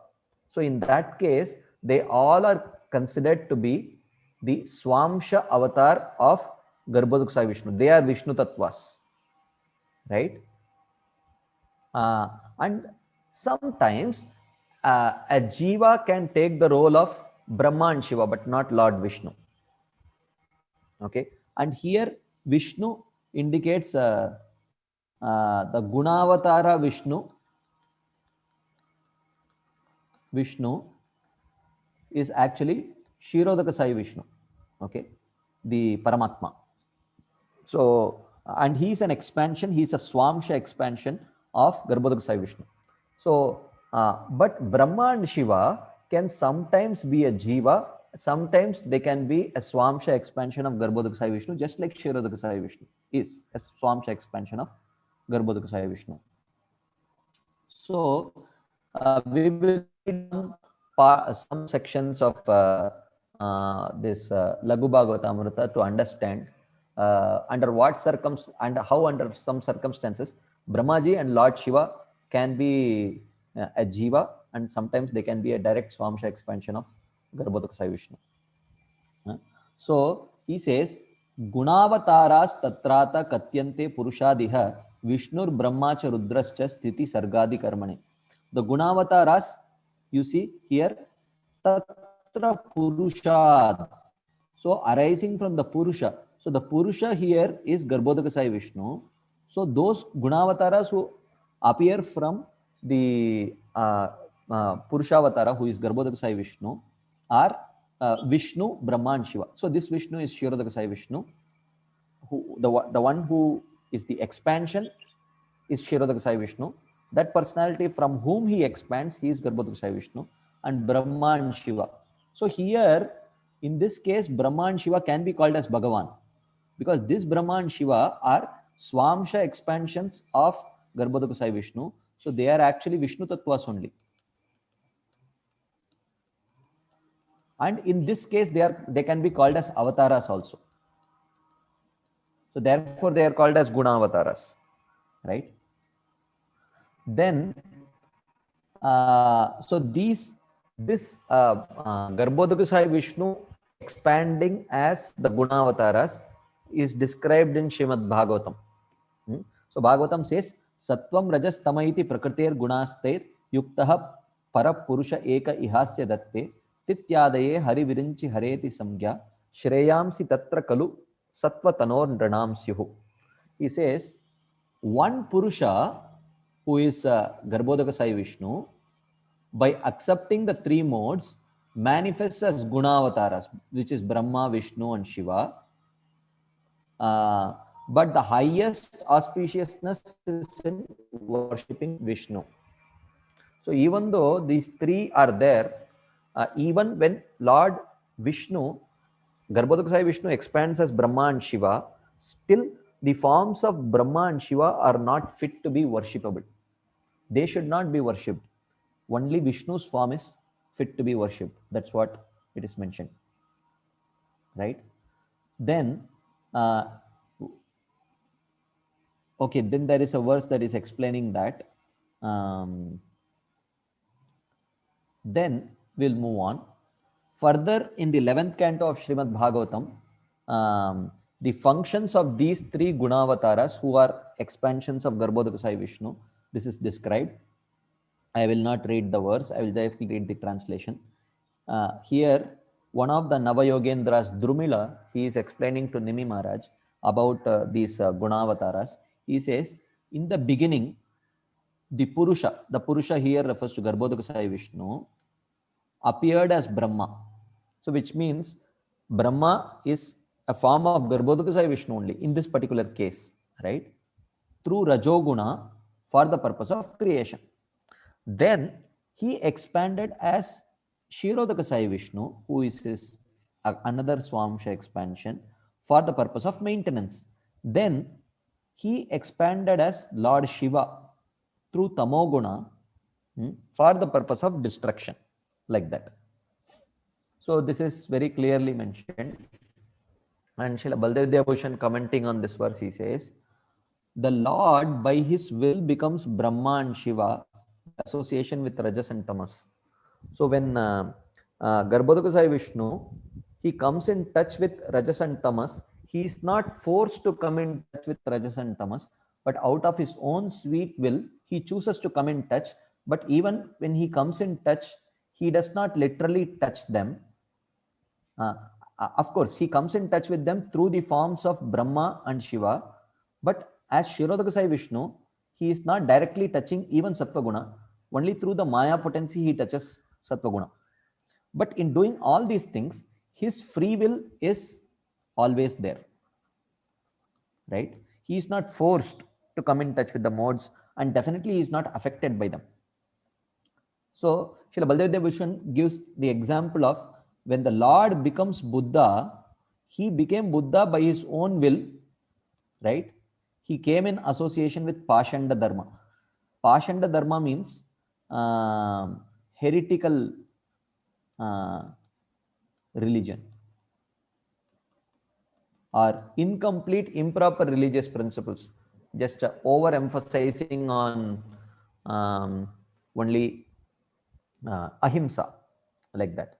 So in that case, they all are considered to be the Swamsha avatar of Garbhodakasai Vishnu. They are Vishnu Tattvas, right? And sometimes a Jiva can take the role of Brahma and Shiva, but not Lord Vishnu. Okay, and here Vishnu indicates the Gunavatara Vishnu. Vishnu is actually Kshirodakasai Vishnu, okay, the Paramatma. So, and he's an expansion, he's a Swamsha expansion of Garbhodakasai Vishnu. So, but Brahma and Shiva can sometimes be a Jiva, sometimes they can be a Swamsha expansion of Garbhodakasai Vishnu, just like Kshirodakasai Vishnu is a Swamsha expansion of Garbhodakasai Vishnu. So, we will read some sections of this Lagu Bhagavatamrita to understand under what and how under some circumstances Brahmaji and Lord Shiva can be a Jiva, and sometimes they can be a direct Swamsha expansion of Garbhodakasai Vishnu. So he says, Gunavataras tatrata katyante purushadiha Vishnur Brahmacha Rudrascha sthiti sargadi karmane. The Gunavataras, you see here, tatra purushad. So arising from the Purusha. So the Purusha here is Garbhodakasai Vishnu. So those Gunavataras who appear from the Purushavatara, who is Garbhodakasai Vishnu, are Vishnu, Brahma and Shiva. So this Vishnu is Kshirodakasai Vishnu. The one who is the expansion is Kshirodakasai Vishnu. That personality from whom he expands, he is Garbhodakasai Vishnu, and Brahma and Shiva. So here, in this case, Brahma and Shiva can be called as Bhagavan, because this Brahma and Shiva are Swamsha expansions of Garbhodakasai Vishnu. So they are actually Vishnu Tattvas only. And in this case, they can be called as avatars also. So therefore, they are called as Gunavataras, right? Then, so this Garbhodakasai Vishnu expanding as the Gunavataras is described in Srimad Bhagavatam. So Bhagavatam says, Sattvam Rajas Tamaiti Prakritir Gunastair Yuktaha Parapurusha Eka Ihasya Datte Stityadaye Hari Virinchi Hareti Samgya Shreyamsi Tatra Kalu Sattva Tanor Nranam Syuhu. He says, one Purusha who is Garbhodakasai Vishnu, by accepting the three modes, manifests as Gunavataras, which is Brahma, Vishnu, and Shiva. But the highest auspiciousness is in worshipping Vishnu. So even though these three are there, even when Lord Vishnu, Garbhodakasai Vishnu expands as Brahma and Shiva, still the forms of Brahma and Shiva are not fit to be worshipable. They should not be worshipped. Only Vishnu's form is fit to be worshipped. That's what it is mentioned. Right? Then, okay, then there is a verse that is explaining that. Then we'll move on. Further, in the 11th canto of Srimad Bhagavatam, the functions of these three Gunavataras, who are expansions of Garbhodakasai Vishnu, this is described. I will not read the verse, I will directly read the translation. Here, one of the Navayogendras, Drumila, he is explaining to Nimi Maharaj about these Gunavataras. He says, in the beginning, the Purusha here refers to Garbhodakasai Vishnu, appeared as Brahma. So which means Brahma is a form of Garbhodakasai Vishnu only in this particular case, right? through Rajoguna for the purpose of creation. Then he expanded as Kshirodakasai Vishnu, who is his another Swamsha expansion, for the purpose of maintenance. Then he expanded as Lord Shiva through Tamoguna for the purpose of destruction, like that. So this is very clearly mentioned. And Srila Baldev Devabhushan commenting on this verse, he says, the Lord by his will becomes Brahma and Shiva, association with Rajas and Tamas. So when Garbhodakasai Vishnu, he comes in touch with Rajas and Tamas, he is not forced to come in touch with Rajas and Tamas, but out of his own sweet will, he chooses to come in touch. But even when he comes in touch, he does not literally touch them. Of course, he comes in touch with them through the forms of Brahma and Shiva, but as Kshirodakasai Vishnu, he is not directly touching even Sattva-guna. Only through the Maya potency he touches Sattva-guna. But in doing all these things, his free will is always there. Right? He is not forced to come in touch with the modes, and definitely he is not affected by them. So, Srila Baldev Devabhushan gives the example of when the Lord becomes Buddha, he became Buddha by his own will, right? He came in association with Pashanda Dharma. Pashanda Dharma means heretical religion or incomplete, improper religious principles, just overemphasizing on only ahimsa, like that.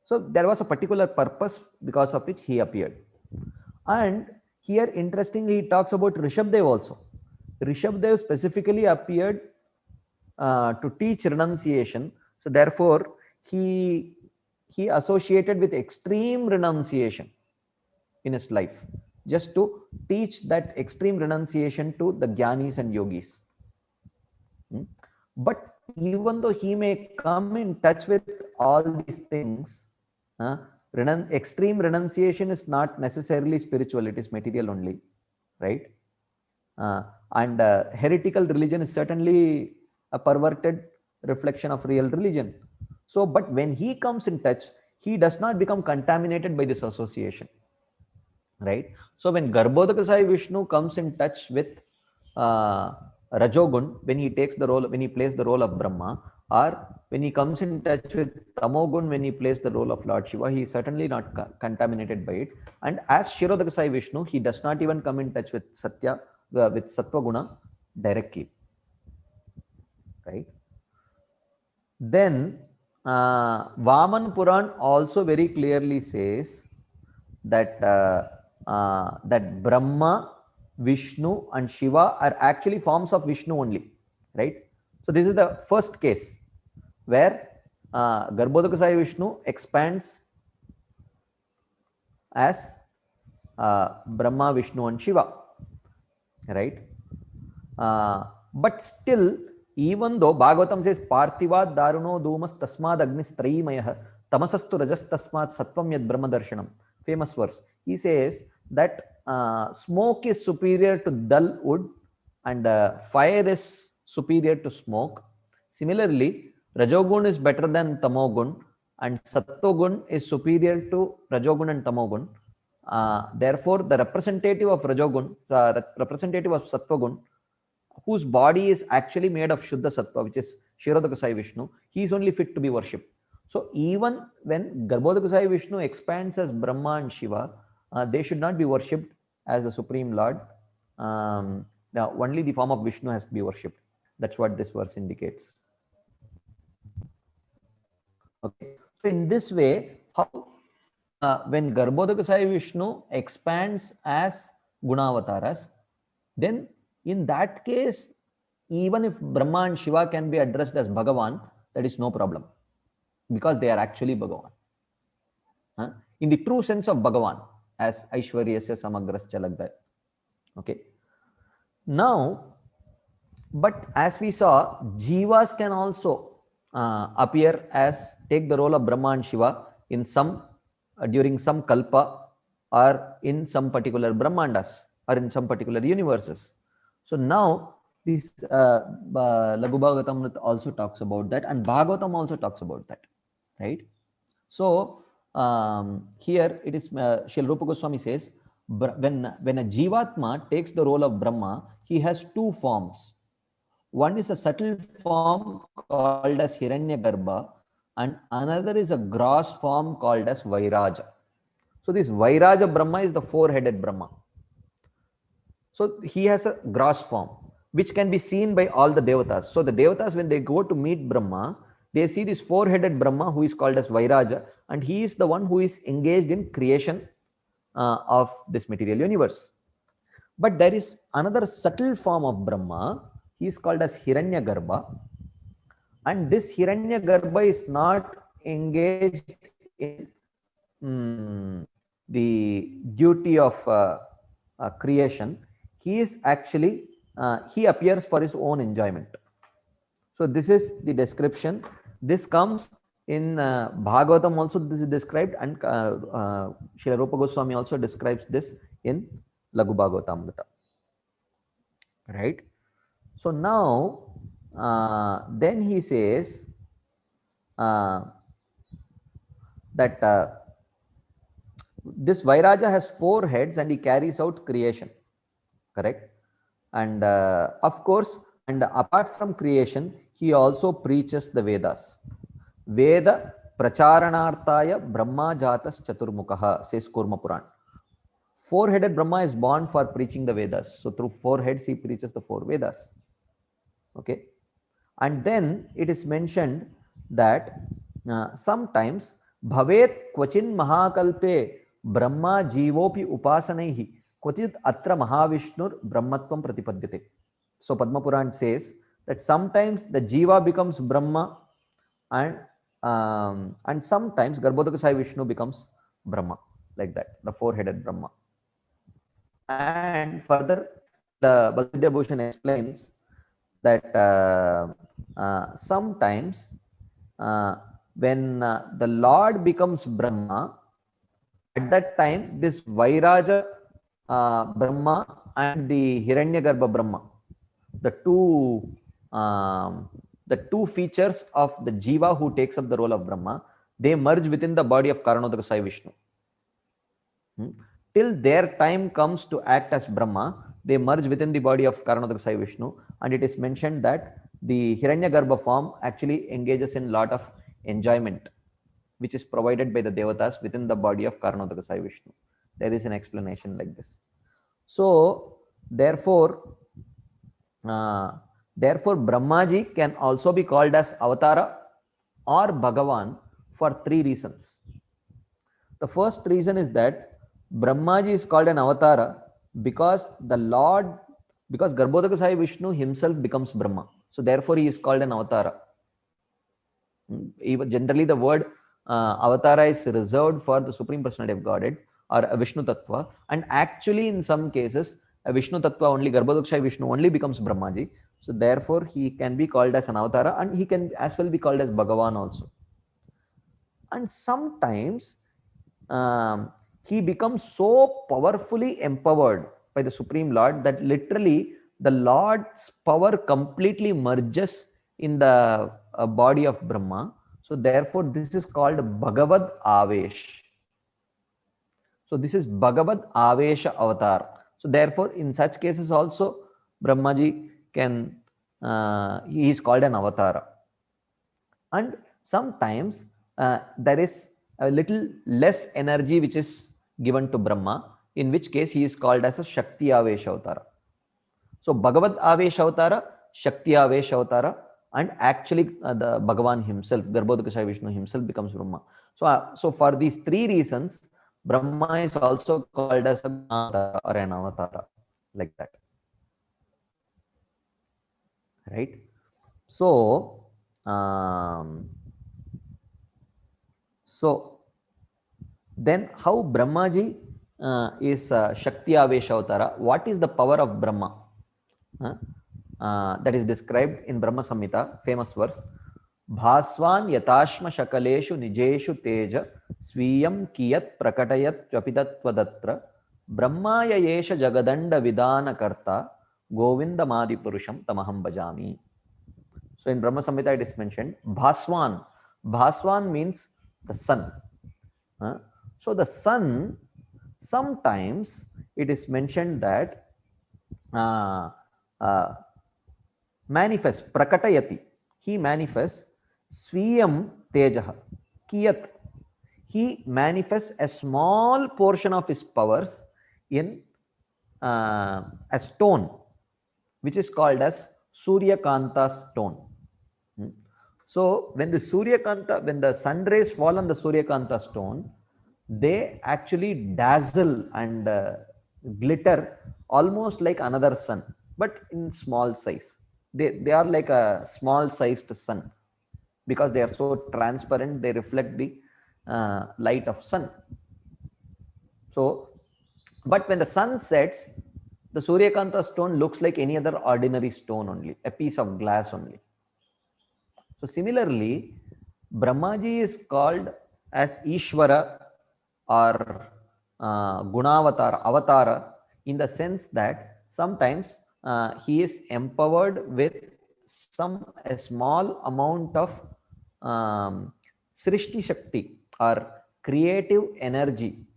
So there was a particular purpose because of which he appeared. And here, interestingly, he talks about Rishabdev also. Rishabdev specifically appeared to teach renunciation. So therefore, he associated with extreme renunciation in his life, just to teach that extreme renunciation to the Jnanis and Yogis. But even though he may come in touch with all these things, extreme renunciation is not necessarily spiritual, it is material only, right? And heretical religion is certainly a perverted reflection of real religion. So, but when he comes in touch, he does not become contaminated by this association, right? So when Garbhodakasai Vishnu comes in touch with Rajogun, when he takes the role, when he plays the role of Brahma, or when he comes in touch with Tamogun, when he plays the role of Lord Shiva, he is certainly not contaminated by it. And as Kshirodakasai Vishnu, he does not even come in touch with Satya, with Sattva Guna directly, right? Then Vaman Puran also very clearly says that that Brahma, Vishnu and Shiva are actually forms of Vishnu only, right? So this is the first case where Garbhodakasai Vishnu expands as Brahma, Vishnu and Shiva, right? But still, even though Bhagavatam says Parthivad Daruno Dumas Tasmad Agnis Trayimayah Tamasastu Rajas Tasmad Sattvam Yad Brahma Darshanam, famous verse, he says that smoke is superior to dull wood and fire is superior to smoke. Similarly, Rajogun is better than Tamogun and Sattogun is superior to Rajogun and Tamogun. Therefore, the representative of Rajogun, the representative of Sattvagun, whose body is actually made of Shuddha Sattva, which is Kshirodakasai Vishnu, he is only fit to be worshipped. So even when Garbhodakasai Vishnu expands as Brahma and Shiva, they should not be worshipped as the Supreme Lord. Now, only the form of Vishnu has to be worshipped. That's what this verse indicates. Okay. So in this way, how when Garbhodakasai Vishnu expands as Gunavataras, then in that case, even if Brahma and Shiva can be addressed as Bhagavan, that is no problem, because they are actually Bhagavan. In the true sense of Bhagavan, as Aishwaryasya Samagrascha, like that. Okay. Now, but as we saw, Jivas can also appear as, take the role of Brahma and Shiva in some, during some Kalpa or in some particular Brahmandas or in some particular universes. So now this Laghu Bhagavatamrita also talks about that, and Bhagavatam also talks about that, right? So here it is Srila Rupa Goswami says, when a Jivatma takes the role of Brahma, he has two forms. One is a subtle form called as Hiranyagarbha, and another is a gross form called as Vairaja. So this Vairaja Brahma is the four-headed Brahma. So he has a gross form, which can be seen by all the Devatas. So the Devatas, when they go to meet Brahma, they see this four-headed Brahma who is called as Vairaja, and he is the one who is engaged in creation of this material universe. But there is another subtle form of Brahma. He is called as Hiranyagarbha, and this Hiranyagarbha is not engaged in the duty of creation. He is actually he appears for his own enjoyment. So this is the description. This comes in Bhagavatam also. This is described, and Srila Rupa Goswami also describes this in Laghu Bhagavatamrita. Right. So now then he says that this Vairaja has four heads and he carries out creation, correct? And of course, and apart from creation, he also preaches the Vedas. Veda pracharanarthaya Brahma jatas chaturmukha, says Kurma Puran. Four-headed Brahma is born for preaching the Vedas. So through four heads, he preaches the four Vedas. Okay. And then it is mentioned that sometimes bhavet kvachin mahakalpe Brahma jivopi upasanaihi kvachit atra mahavishnur brahmatvam pratipadyate. So Padma Puran says that sometimes the jiva becomes Brahma, and sometimes Garbhodaka Sai Vishnu becomes Brahma, like that, the four-headed Brahma. And further, the Bhakti Bhushan explains that sometimes when the Lord becomes Brahma, at that time this Vairaja Brahma and the Hiranyagarbha Brahma, the two features of the Jiva who takes up the role of Brahma, they merge within the body of Karanodaka Sai Vishnu. Till their time comes to act as Brahma, they merge within the body of Karanodaka Sai Vishnu, and it is mentioned that the Hiranyagarbha form actually engages in a lot of enjoyment, which is provided by the Devatas within the body of Karanodaka Sai Vishnu. There is an explanation like this. So, therefore, Brahmaji can also be called as Avatara or Bhagavan for three reasons. The first reason is that Brahmaji is called an Avatara because Garbhodaka Sai Vishnu himself becomes Brahma. So therefore he is called an Avatara. Even generally the word Avatara is reserved for the Supreme Personality of Godhead or a Vishnu Tattva, and actually in some cases a Vishnu Tattva only, Garbhodaka Sai Vishnu only becomes Brahmaji. So therefore he can be called as an Avatara, and he can as well be called as Bhagavan also. And sometimes he becomes so powerfully empowered by the Supreme Lord that literally the Lord's power completely merges in the body of Brahma. So therefore this is called Bhagavad Avesh. So this is Bhagavad Avesha Avatar. So therefore in such cases also Brahmaji can, he is called an Avatara. And sometimes there is a little less energy which is given to Brahma, in which case he is called as a Shakti Avesha Avatara. So Bhagavad Avesha Avatara, Shakti Avesha Avatara, and actually the Bhagavan himself, Garbhodaka Sai Vishnu himself becomes Brahma. So for these three reasons, Brahma is also called as an Avatara or an Avatara, like that. Right? So, then how Brahmaji is Shakti Avesha Avatara? What is the power of Brahma? That is described in Brahma Samhita, famous verse. Bhaswan yatashma shakaleshu nijeshu teja swiyam kiyat prakatayat tvapidatvadatra brahmaya yesha jagadanda vidana karta Govindamadi Purusham Tamaham Bhajami. So in Brahma Samhita it is mentioned Bhaswan. Bhaswan means the sun. So the sun, sometimes it is mentioned that manifests, prakatayati. He manifests Swiyam Tejah. Kiyat. He manifests a small portion of his powers in a stone, which is called as Surya Kanta stone. So when the sun rays fall on the Surya Kanta stone, they actually dazzle and glitter almost like another sun, but in small size. They are like a small sized sun because they are so transparent, they reflect the light of sun. So, but when the sun sets, the Suryakanta stone looks like any other ordinary stone only, a piece of glass only. So similarly, Brahmaji is called as Ishvara or Gunavatara, Avatara, in the sense that sometimes he is empowered with a small amount of Srishti Shakti or creative energy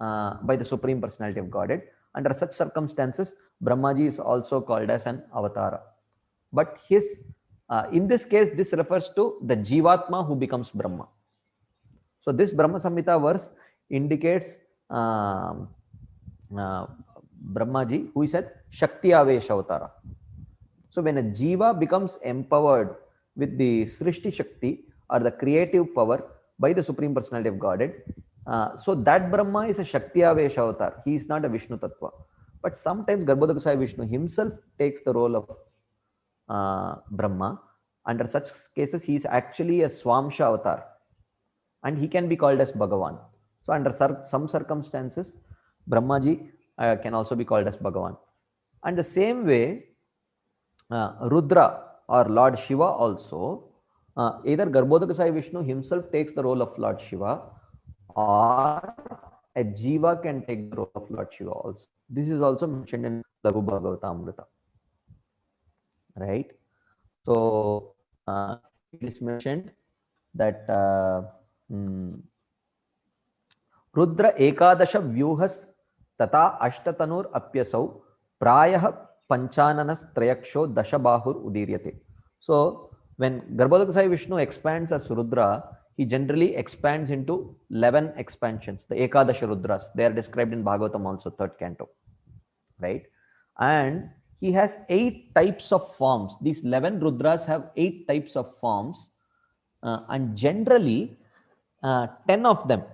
by the Supreme Personality of Godhead. Under such circumstances, Brahmaji is also called as an Avatara. But in this case, this refers to the Jivatma who becomes Brahma. So this Brahma Samhita verse indicates Brahmaji, who is at Shakti Avesh Avatara. So when a Jiva becomes empowered with the Srishti Shakti or the creative power by the Supreme Personality of Godhead, so that Brahma is a Shakti Avesh Avatar. He is not a Vishnu Tattva. But sometimes Garbhoda Gosai Vishnu himself takes the role of Brahma. Under such cases, he is actually a Swamsha Avatar. And he can be called as Bhagavan. So under some circumstances, Brahmaji can also be called as Bhagavan. And the same way, Rudra or Lord Shiva also, either Garbhoda Gosai Vishnu himself takes the role of Lord Shiva, or a Jiva can take the role of Lord Shiva also. This is also mentioned in Laghu Bhagavatamrita. Right? So it is mentioned that Rudra Ekadasha Vyuhas Tata Ashtatanur Apyasau Prayah Panchananas Trayaksho Dashabahur Udiryate. So when Garbhoda Gosai Vishnu expands as Rudra, he generally expands into 11 expansions, the Ekadasha Rudras. They are described in Bhagavatam also, 3rd canto. Right? And he has 8 types of forms. These 11 Rudras have 8 types of forms. And generally, 10 of them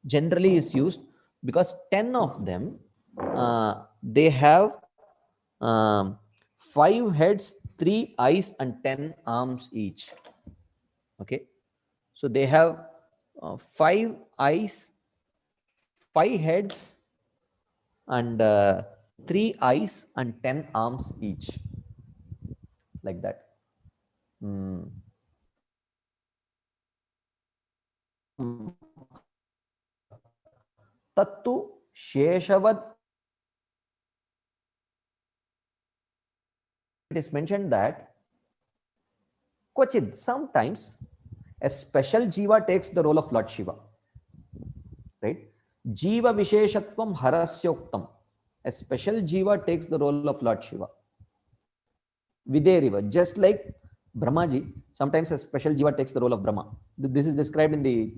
generally is used because 10 of them, they have 5 heads, 3 eyes, and 10 arms each. Okay. So they have 5 eyes, 5 heads, and 3 eyes and 10 arms each, like that. Tattu Sheshavad. It is mentioned that Kvachid, sometimes a special Jiva takes the role of Lord Shiva. Right? Jiva Visheshatvam Harasyoktam. A special Jiva takes the role of Lord Shiva. Videriva, just like Brahmaji, sometimes a special Jiva takes the role of Brahma. This is described in the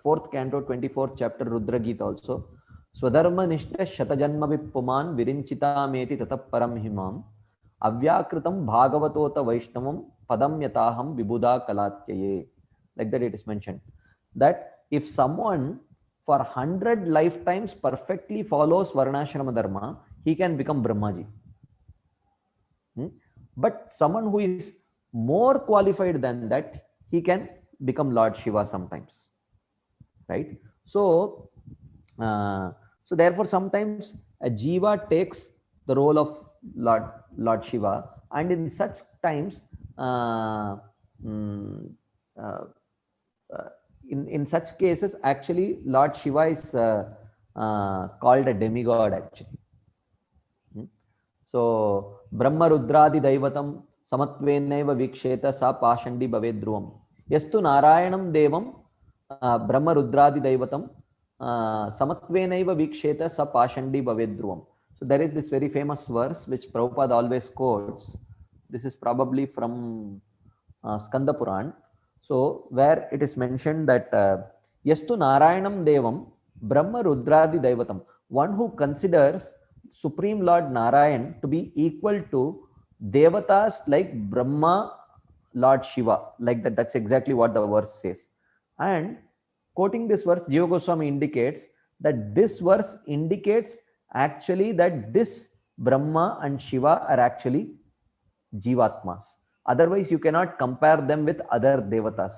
4th canto, 24th chapter, Rudra Gita also. Swadharma Nishta Shatajanma Vippuman Virinchita Meti Tataparam Himam Avyakritam Bhagavatota Vaishnavam Padam Yataham Vibhuda Kalatyaye. Like that it is mentioned. That if someone for 100 lifetimes perfectly follows Varnashrama Dharma, he can become Brahmaji. But someone who is more qualified than that, he can become Lord Shiva sometimes. Right? So, so therefore sometimes a Jiva takes the role of Lord Shiva, and in such times, in such cases, actually Lord Shiva is called a demigod actually. So Brahma Rudradi Daivatam Samatvenaiva Viksheta Sa Pashandi Bhaved Dhruvam. Yastu Narayanam Devam Brahma Rudradi Daivatam Samatvenaiva Viksheta Sa Pashandi Bhaved Dhruvam. So there is this very famous verse which Prabhupada always quotes. This is probably from Skanda Puran. So where it is mentioned that Yastu Narayanam Devam Brahma Rudradi Daivatam. One who considers Supreme Lord Narayan to be equal to Devatas like Brahma, Lord Shiva. Like that, that's exactly what the verse says. And quoting this verse, Jiva Goswami indicates that this verse indicates actually that this Brahma and Shiva are actually Jivatmas. Otherwise, you cannot compare them with other Devatas.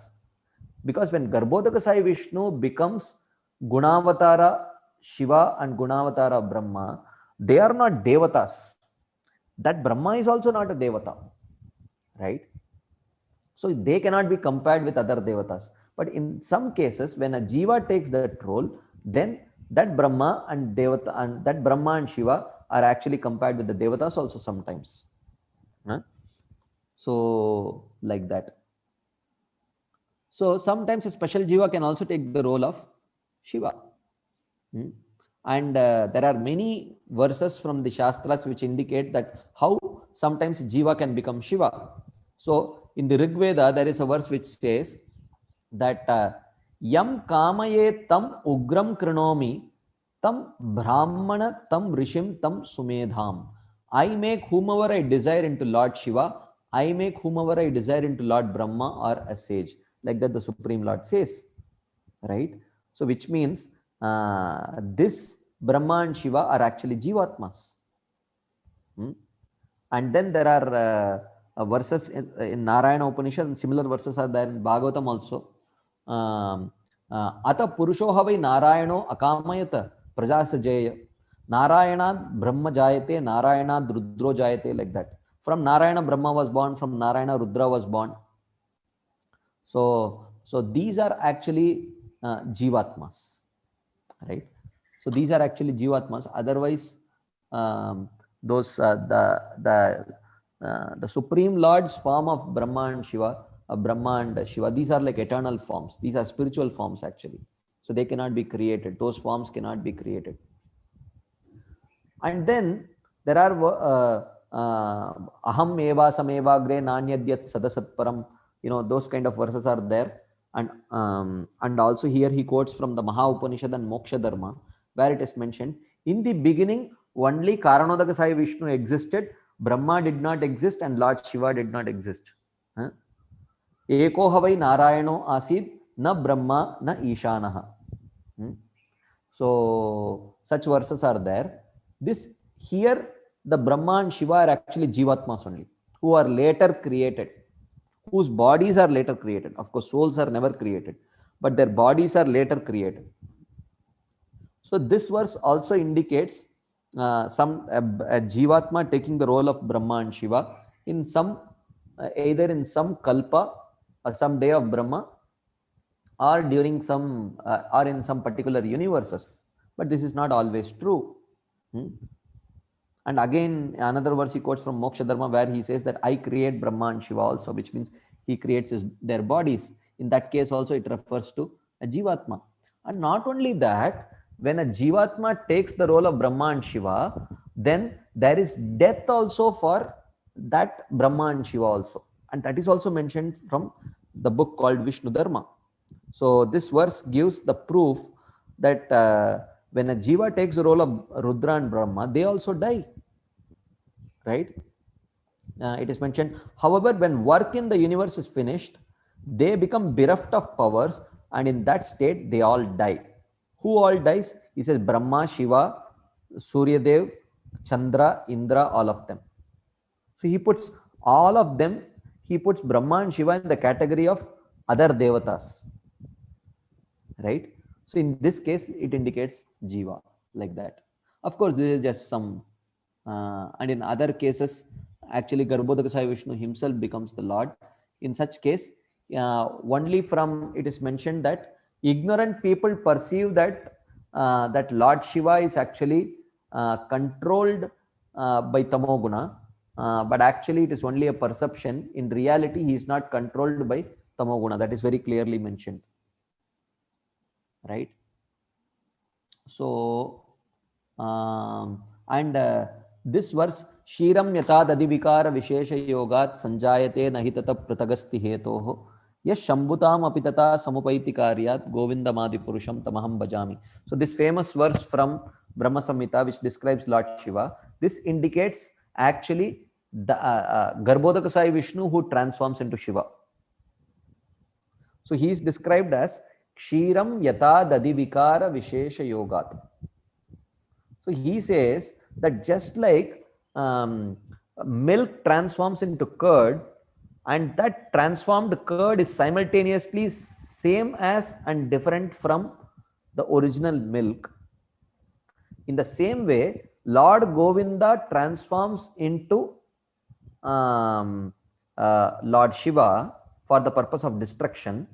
Because when Garbhodaka Sai Vishnu becomes Gunavatara Shiva and Gunavatara Brahma, they are not Devatas. That Brahma is also not a Devata, right? So they cannot be compared with other Devatas. But in some cases, when a Jiva takes that role, then that Brahma and Devata and that Brahma and Shiva are actually compared with the Devatas also sometimes. So like that. So sometimes a special Jiva can also take the role of Shiva. And there are many verses from the Shastras which indicate that how sometimes Jiva can become Shiva. So in the Rig Veda, there is a verse which says that Yam Kamaye Tam Ugram Krinomi Tam Brahmana Tam Rishim Tam Sumedham. I make whomever I desire into Lord Shiva, I make whomever I desire into Lord Brahma or a sage. Like that the Supreme Lord says, right? So which means this Brahma and Shiva are actually Jivatmas. And then there are verses in Narayana Upanishad, and similar verses are there in Bhagavatam also. Ata Purusho Havai Narayano Akamayata Prajasajeya. Narayana Brahma Jayate, Narayana Rudro Jayate, like that. From Narayana Brahma was born, from Narayana Rudra was born. So these are actually Jivatmas, right? So these are actually Jivatmas. Otherwise, those the Supreme Lord's form of Brahma and Shiva, these are like eternal forms. These are spiritual forms actually. So they cannot be created. Those forms cannot be created. And then there are Aham Eva Sameva Gre Nanyadyat Sadasat Param. Those kind of verses are there. And also here he quotes from the Maha Upanishad and Moksha Dharma, where it is mentioned, in the beginning, only Karanodaka Sai Vishnu existed, Brahma did not exist, and Lord Shiva did not exist. Eko Havai Narayano Asid, na Brahma, na Ishanaha. So such verses are there. Here, the Brahma and Shiva are actually Jivatmas only, who are later created, whose bodies are later created. Of course, souls are never created, but their bodies are later created. So this verse also indicates a Jivatma taking the role of Brahma and Shiva in either in some kalpa or some day of Brahma, or during some or in some particular universes. But this is not always true. And again, another verse he quotes from Moksha Dharma, where he says that I create Brahma and Shiva also, which means he creates their bodies. In that case also it refers to a Jivatma. And not only that, when a Jivatma takes the role of Brahma and Shiva, then there is death also for that Brahma and Shiva also. And that is also mentioned from the book called Vishnu Dharma. So this verse gives the proof that when a Jiva takes the role of Rudra and Brahma, they also die, right? It is mentioned, however, when work in the universe is finished, they become bereft of powers, and in that state, they all die. Who all dies? He says Brahma, Shiva, Surya Dev, Chandra, Indra, all of them. So he puts all of them, he puts Brahma and Shiva in the category of other Devatas, right? So in this case, it indicates Jiva, like that. Of course, this is just some, and in other cases, actually Garbhodaka Sai Vishnu himself becomes the Lord. In such case, only from, it is mentioned that ignorant people perceive that that Lord Shiva is actually controlled by tamoguna, but actually it is only a perception. In reality, he is not controlled by tamoguna. That is very clearly mentioned, right? So, and this verse, Shiram yata dadivikara vishesha yogat sanjayate nahitata pratagasti hetoho yes shambhutam apitata samupaiti karyat govindamadi purusham tamaham bhajami. So this famous verse from Brahma Samhita which describes Lord Shiva, this indicates actually the Garbhodakasai Vishnu who transforms into Shiva. So he is described as Kshiram yata dadivikara vishesha yogat. So he says that just like milk transforms into curd, and that transformed curd is simultaneously same as and different from the original milk. In the same way, Lord Govinda transforms into Lord Shiva for the purpose of destruction,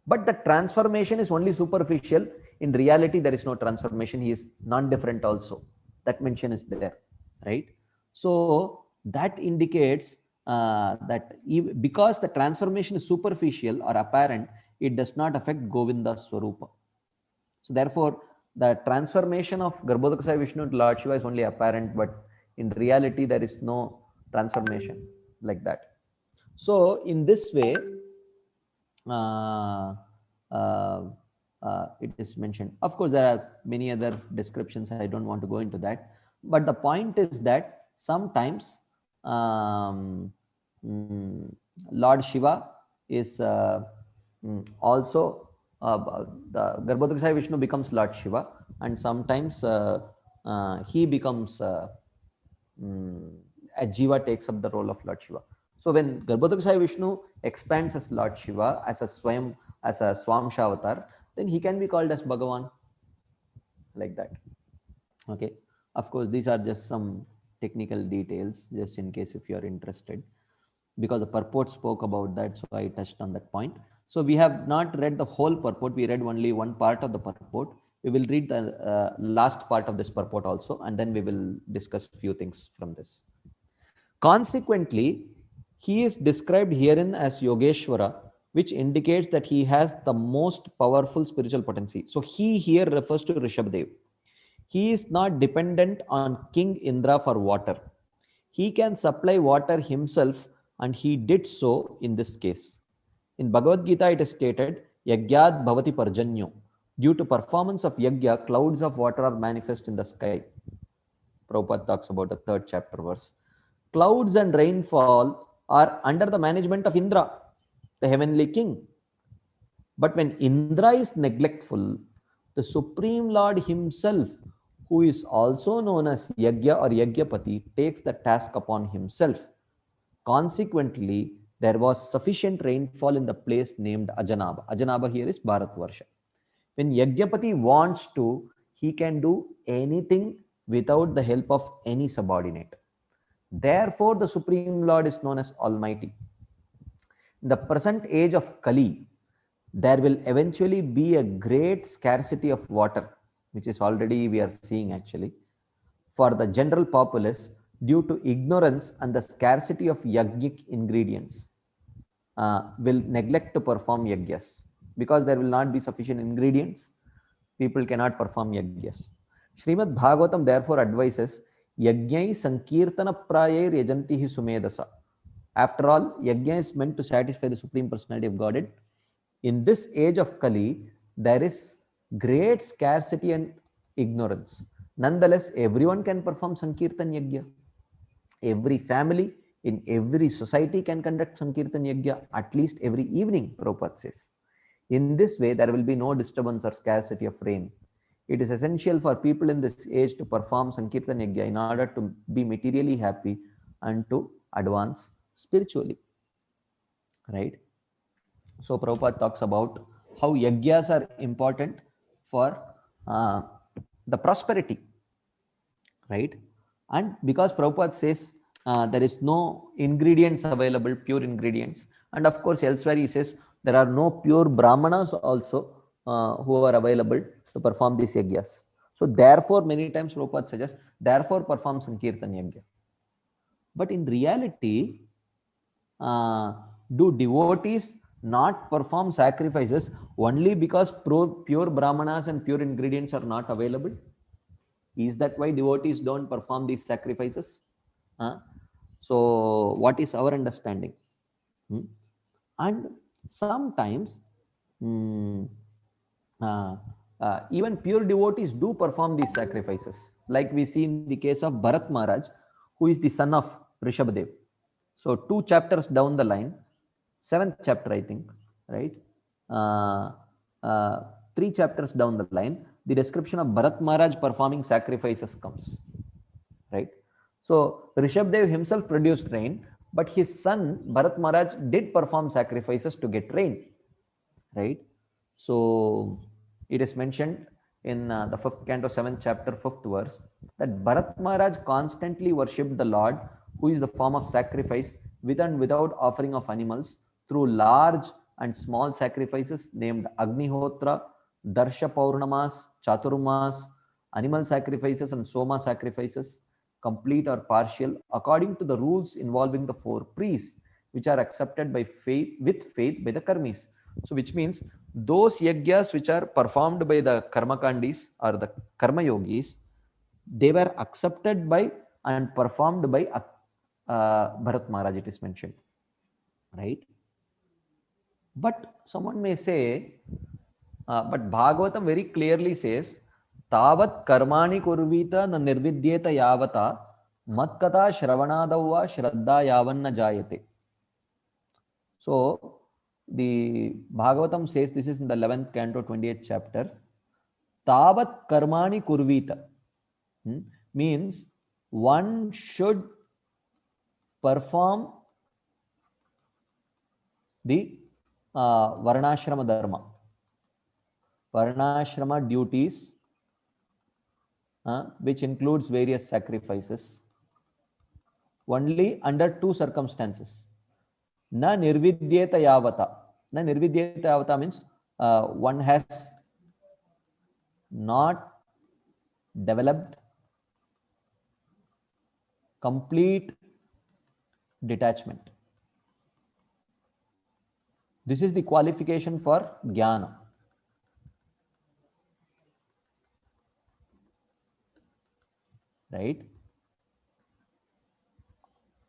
but the transformation is only superficial. In reality, there is no transformation. He is non-different also. That mention is there, right? So that indicates that because the transformation is superficial or apparent, it does not affect Govinda's Swarupa. So therefore, the transformation of Garbhodakasai Vishnu to Lord Shiva is only apparent, but in reality, there is no transformation like that. So in this way, it is mentioned. Of course, there are many other descriptions. I don't want to go into that. But the point is that sometimes Lord Shiva is also the Garbhodakasai Vishnu becomes Lord Shiva, and sometimes he becomes a Jiva takes up the role of Lord Shiva. So when Garbhodakasai Vishnu expands as Lord Shiva, as a Swamsha avatar, then he can be called as Bhagavan, like that. Okay. Of course, these are just some technical details, just in case if you are interested, because the purport spoke about that, so I touched on that point. So we have not read the whole purport. We read only one part of the purport. We will read the last part of this purport also, and then we will discuss a few things from this. Consequently, he is described herein as Yogeshwara, which indicates that he has the most powerful spiritual potency. So he here refers to Rishabdev. He is not dependent on King Indra for water. He can supply water himself, and he did so in this case. In Bhagavad Gita, it is stated, Yagyad bhavati parjanyo. Due to performance of Yagya, clouds of water are manifest in the sky. Prabhupada talks about the 3rd chapter verse. Clouds and rainfall are under the management of Indra, the heavenly king. But when Indra is neglectful, the Supreme Lord himself, who is also known as Yagya or Yagyapati, takes the task upon himself. Consequently, there was sufficient rainfall in the place named Ajanaba. Ajanaba here is Bharatvarsha. When Yagyapati wants to, he can do anything without the help of any subordinate. Therefore, the Supreme Lord is known as Almighty. In the present age of Kali, there will eventually be a great scarcity of water, which is already we are seeing actually, for the general populace due to ignorance and the scarcity of yagyic ingredients. Will neglect to perform yagyas. Because there will not be sufficient ingredients, people cannot perform yagyas. Srimad Bhagavatam therefore advises Yagyai Sankirtana Prayir Yajantihi Sumedasa. After all, Yajna is meant to satisfy the Supreme Personality of Godhead. In this age of Kali, there is great scarcity and ignorance. Nonetheless, everyone can perform Sankirtan Yajna. Every family in every society can conduct Sankirtan Yajna at least every evening, Prabhupada says. In this way, there will be no disturbance or scarcity of rain. It is essential for people in this age to perform Sankirtan Yajna in order to be materially happy and to advance spiritually. Right? So Prabhupada talks about how Yajnas are important for the prosperity. Right? And because Prabhupada says there is no ingredients available, pure ingredients. And of course, elsewhere he says there are no pure Brahmanas also who are available to perform these Yajnas. So therefore, many times Prabhupada suggests, therefore perform Sankirtan Yajna. But in reality, do devotees not perform sacrifices only because pure brahmanas and pure ingredients are not available? Is that why devotees don't perform these sacrifices? So what is our understanding? And sometimes even pure devotees do perform these sacrifices, like we see in the case of Bharat Maharaj, who is the son of Rishabhadev. So 2 chapters down the line, 7th chapter I think, right? 3 chapters down the line, the description of Bharat Maharaj performing sacrifices comes, right? So Rishabhadev himself produced rain, but his son Bharat Maharaj did perform sacrifices to get rain, right? So it is mentioned in the 5th canto, 7th chapter, 5th verse, that Bharat Maharaj constantly worshipped the Lord, who is the form of sacrifice, with and without offering of animals, through large and small sacrifices named Agnihotra, Darsha Paurnamas, Chaturmas, animal sacrifices and Soma sacrifices, complete or partial, according to the rules involving the 4 priests, which are accepted by faith, with faith by the karmis. So which means those yajnas which are performed by the karmakandis or the karma yogis, they were accepted by and performed by Bharat Maharaj, it is mentioned, right? But someone may say, but Bhagavatam very clearly says, Tavat karmani kurvita na nirvidyeta yavata matkata shravanadavva shraddha yavanna jayate. So the Bhagavatam says, this is in the 11th canto, 28th chapter, Tavat karmani kurvita, means one should perform the Varnashrama dharma, Varnashrama duties, which includes various sacrifices, only under 2 circumstances. Na nirvidyeta yavata. Na nirvidyeta yavata means one has not developed complete detachment. This is the qualification for jnana. Right?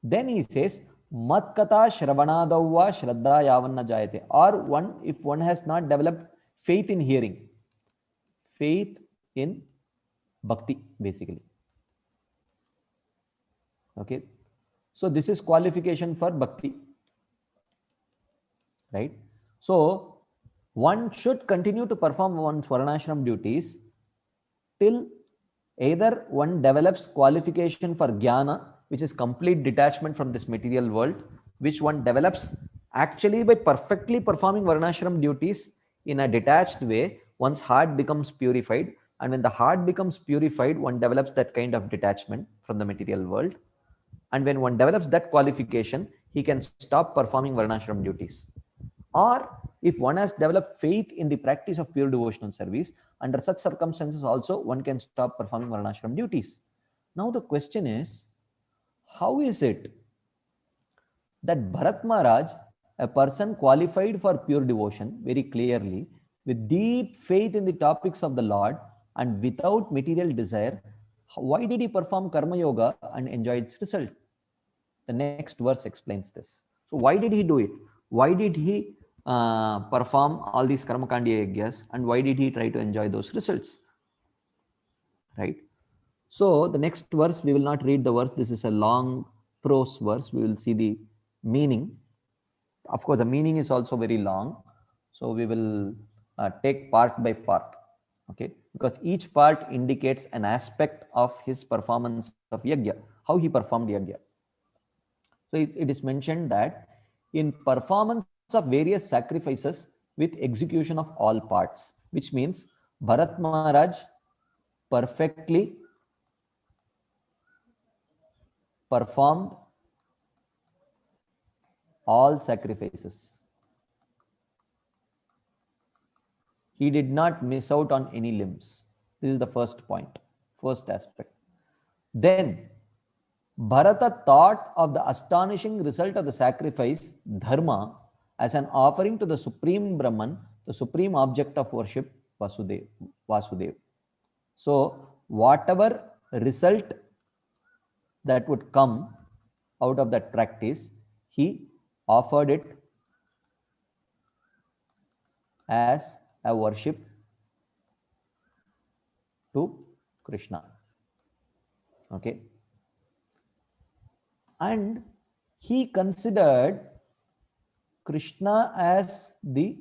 Then he says, Matkata shravanadavva shraddha yavanna jayate. Or one, if one has not developed faith in hearing, faith in bhakti, basically. Okay. So this is qualification for bhakti. Right? So one should continue to perform one's varnashram duties till either one develops qualification for jnana, which is complete detachment from this material world, which one develops actually by perfectly performing varnashram duties in a detached way. One's heart becomes purified, and when the heart becomes purified, one develops that kind of detachment from the material world. And when one develops that qualification, he can stop performing varnashram duties. Or if one has developed faith in the practice of pure devotional service, under such circumstances also one can stop performing varnashram duties. Now the question is, how is it that Bharat Maharaj, a person qualified for pure devotion very clearly, with deep faith in the topics of the Lord and without material desire, why did he perform karma yoga and enjoy its result? The next verse explains this. So why did he do it? Why did he perform all these karmakandi yajnas, and why did he try to enjoy those results? Right? So the next verse, we will not read the verse. This is a long prose verse. We will see the meaning. Of course, the meaning is also very long. So we will take part by part. Okay, because each part indicates an aspect of his performance of yajna, how he performed yajna. So it is mentioned that in performance of various sacrifices with execution of all parts, which means Bharat Maharaj perfectly performed all sacrifices. He did not miss out on any limbs. This is the first point, first aspect. Then Bharata thought of the astonishing result of the sacrifice, dharma, as an offering to the supreme Brahman, the supreme object of worship, Vasudev. So whatever result that would come out of that practice, he offered it as a worship to Krishna. Okay. And he considered Krishna as the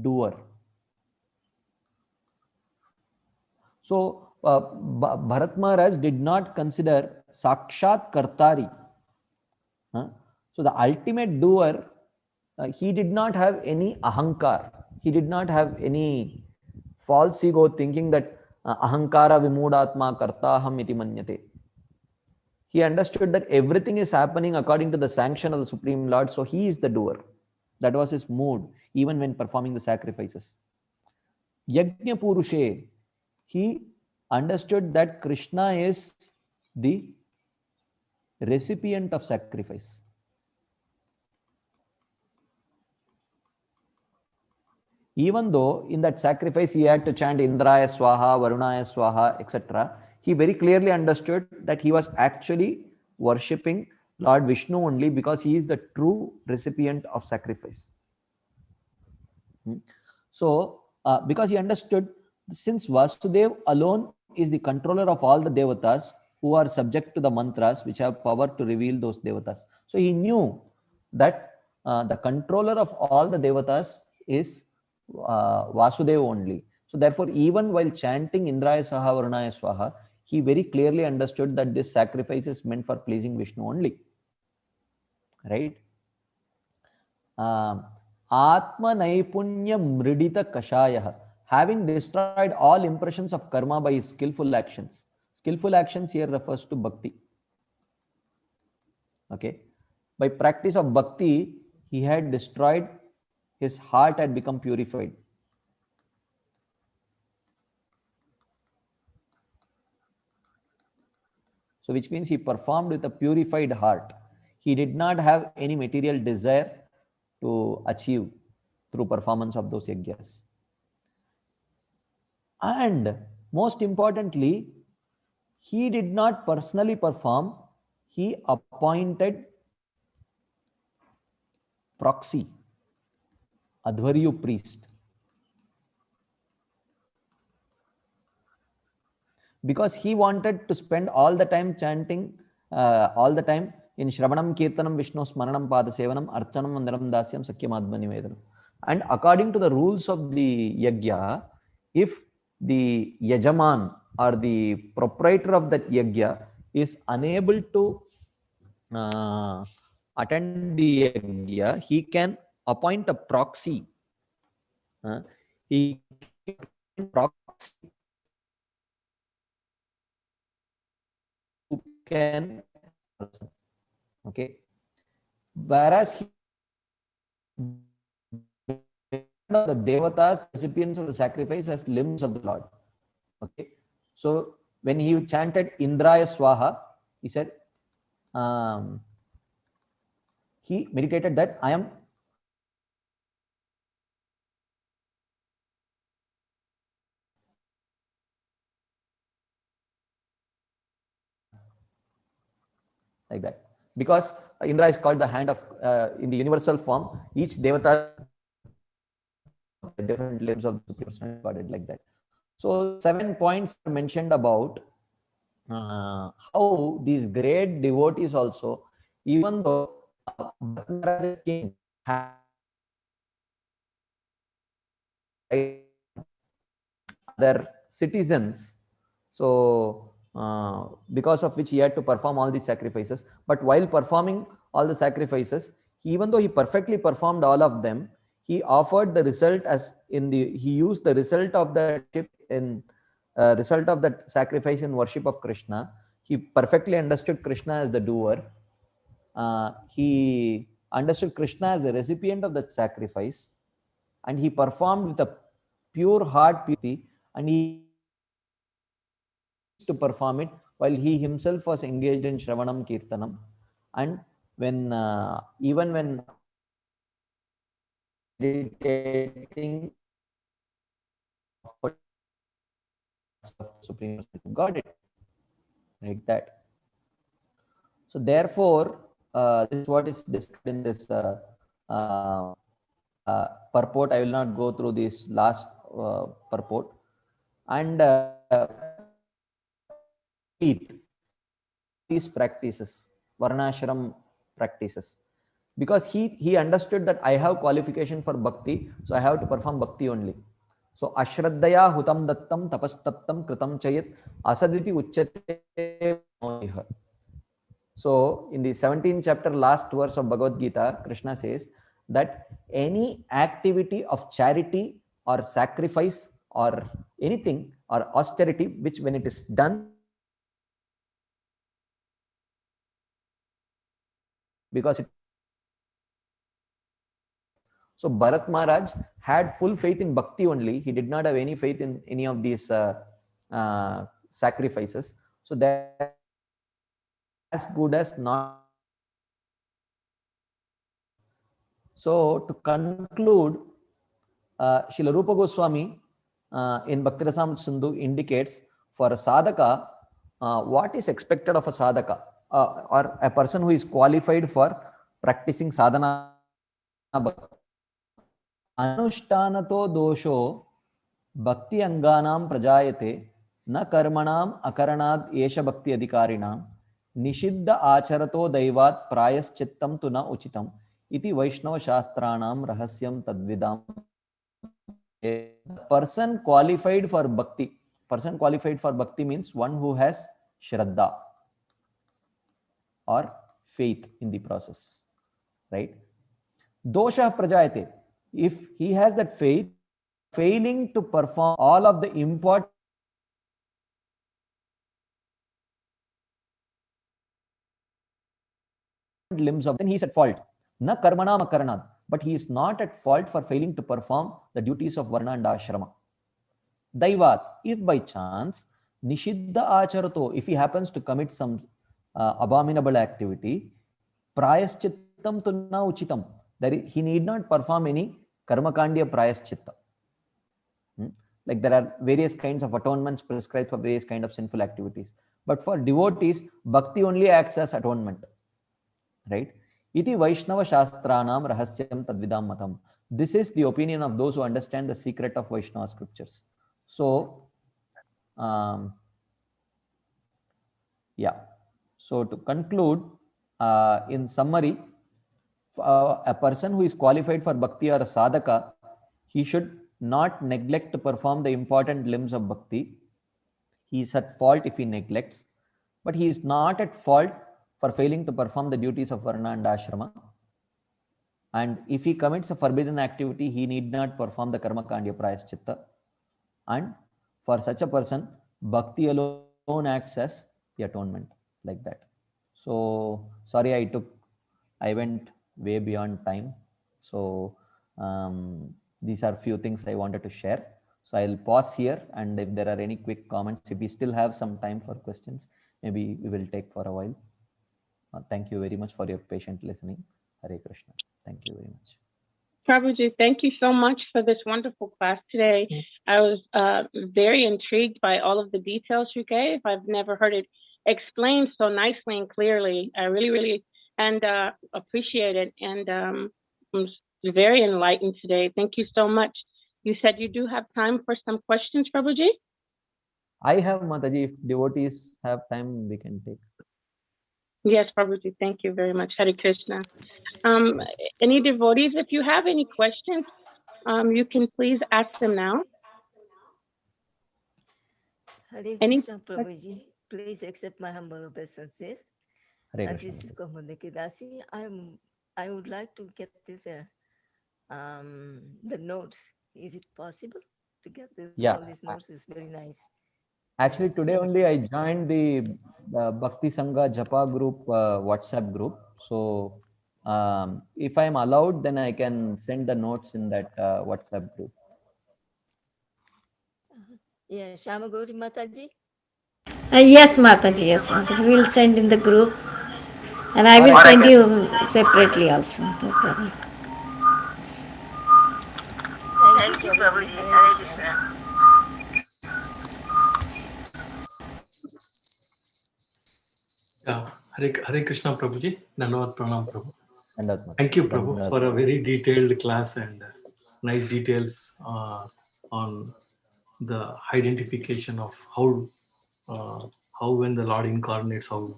doer. So Bharat Maharaj did not consider Sakshat Kartari. So the ultimate doer, he did not have any ahankar. He did not have any false ego thinking that ahankara vimudatma kartaham iti manyate. He understood that everything is happening according to the sanction of the Supreme Lord. So he is the doer. That was his mood, even when performing the sacrifices. Yajna Purushe, he understood that Krishna is the recipient of sacrifice. Even though in that sacrifice he had to chant Indraya Swaha, Varunaya Swaha, etc., he very clearly understood that he was actually worshipping Lord Vishnu only because he is the true recipient of sacrifice. So, because he understood, since Vasudev alone is the controller of all the devatas who are subject to the mantras which have power to reveal those devatas. So he knew that the controller of all the devatas is Vasudev only. So therefore, even while chanting Indraya Saha Varunaya Swaha, he very clearly understood that this sacrifice is meant for pleasing Vishnu only. Right? Atma Naipunya Mridita Kashaya, having destroyed all impressions of karma by his skillful actions. Skillful actions here refers to bhakti. Okay. By practice of bhakti, he had destroyed, his heart had become purified. So which means he performed with a purified heart. He did not have any material desire to achieve through performance of those yajnas. And most importantly, he did not personally perform, he appointed proxy, Adhvaryu priest. Because he wanted to spend all the time chanting, all the time in Shravanam Kirtanam Vishnu Smaranam Padasevanam Archanam Mandaram Dasyam Sakyamadma Nivedanam. And according to the rules of the yajna, if the yajaman or the proprietor of that yajna is unable to attend the yajna, he can appoint a proxy. He can proxy who can, okay. Whereas the devatas, recipients of the sacrifice, as limbs of the Lord. Okay. So when he chanted Indraya Swaha, he said, he meditated that I am like that. Because Indra is called the hand of, in the universal form, each devata different limbs of the Supreme Godhead, like that. So 7 points are mentioned about how these great devotees also, even though king had other citizens, so because of which he had to perform all these sacrifices. But while performing all the sacrifices, even though he perfectly performed all of them, he offered the result as in the, he used the result of the result of that sacrifice in worship of Krishna. He perfectly understood Krishna as the doer. He understood Krishna as the recipient of that sacrifice, and he performed with a pure heart purity, and he to perform it while he himself was engaged in Shravanam Kirtanam. And when even when meditating of Supreme got it like that. So therefore, this is what is described in this purport. I will not go through this last purport. And these practices, Varnashram practices, because he understood that I have qualification for bhakti, so I have to perform bhakti only. So ashraddaya hutam dattam tapastaptam kritam chayat asaditi uchyate. So in the 17th chapter, last verse of Bhagavad Gita, Krishna says that any activity of charity or sacrifice or anything or austerity, which when it is done, because it, so Bharat Maharaj had full faith in bhakti only. He did not have any faith in any of these sacrifices. So that as good as not. So to conclude, Srila Rupa Goswami in Bhaktirasamrita Sindhu indicates for a sadhaka, what is expected of a sadhaka or a person who is qualified for practicing sadhana. Anushthanato dosho bhakti anganam prajayate na karmanam akaranad esha bhakti adhikarinam nishiddha acharato daivat prayaschittam tu na uchitam iti Vaishnava Shastranam rahasyam tadvidam. A person qualified for bhakti. Person qualified for bhakti means one who has shraddha or faith in the process, right? Dosha prajayate. If he has that faith, failing to perform all of the important limbs of, then he is at fault. Na karmanam akaranad. But he is not at fault for failing to perform the duties of varna and ashrama. Daivat, if by chance, nishiddha acharato, if he happens to commit some abominable activity, prayaschittam tunna uchitam, he need not perform any karmakandya prayaschitta. Like there are various kinds of atonements prescribed for various kinds of sinful activities. But for devotees, bhakti only acts as atonement. Right? Iti Vaishnava Shastranam rahasyam tadvidam matam. This is the opinion of those who understand the secret of Vaishnava scriptures. So, yeah. So to conclude, in summary, a person who is qualified for bhakti or a sadhaka, he should not neglect to perform the important limbs of bhakti. He is at fault if he neglects, but he is not at fault for failing to perform the duties of varna and ashrama. And if he commits a forbidden activity, he need not perform the karma kandya prayaschitta. And for such a person, bhakti alone acts as the atonement, like that. So sorry, I went way beyond time. So these are few things I wanted to share. So I'll pause here, and if there are any quick comments, if we still have some time for questions, maybe we will take for a while. Thank you very much for your patient listening. Hare Krishna. Thank you very much. Prabhuji, thank you so much for this wonderful class today. I was very intrigued by all of the details you gave. I've never heard it explained so nicely and clearly. I really appreciate it, and I'm very enlightened today. Thank you so much. You said you do have time for some questions, Prabhuji? I have, Mataji. If devotees have time, we can take. Yes, Prabhuji, thank you very much. Hare Krishna. Any devotees, if you have any questions, you can please ask them now. Hare Krishna, Prabhuji. Please accept my humble obeisances. Hare This is Kamandakidasi. I would like to get this the notes. Is it possible to get this? Yeah. All these notes is very nice. Actually, today only I joined the Bhakti Sangha Japa group WhatsApp group. So if I am allowed, then I can send the notes in that WhatsApp group. Yeah, Shamagori Mataji. Yes, Mataji. Yes, Mataji. We'll send in the group, and I will send you separately also. No problem. Thank you, Prabhuji. Hare Krishna. Yeah, Hare Krishna Prabhuji, Dandavat Pranam Prabhu. Dandavat Mataji. Thank you, Prabhu, Dandavat. for a very detailed class and nice details on the identification of how when the Lord incarnates, how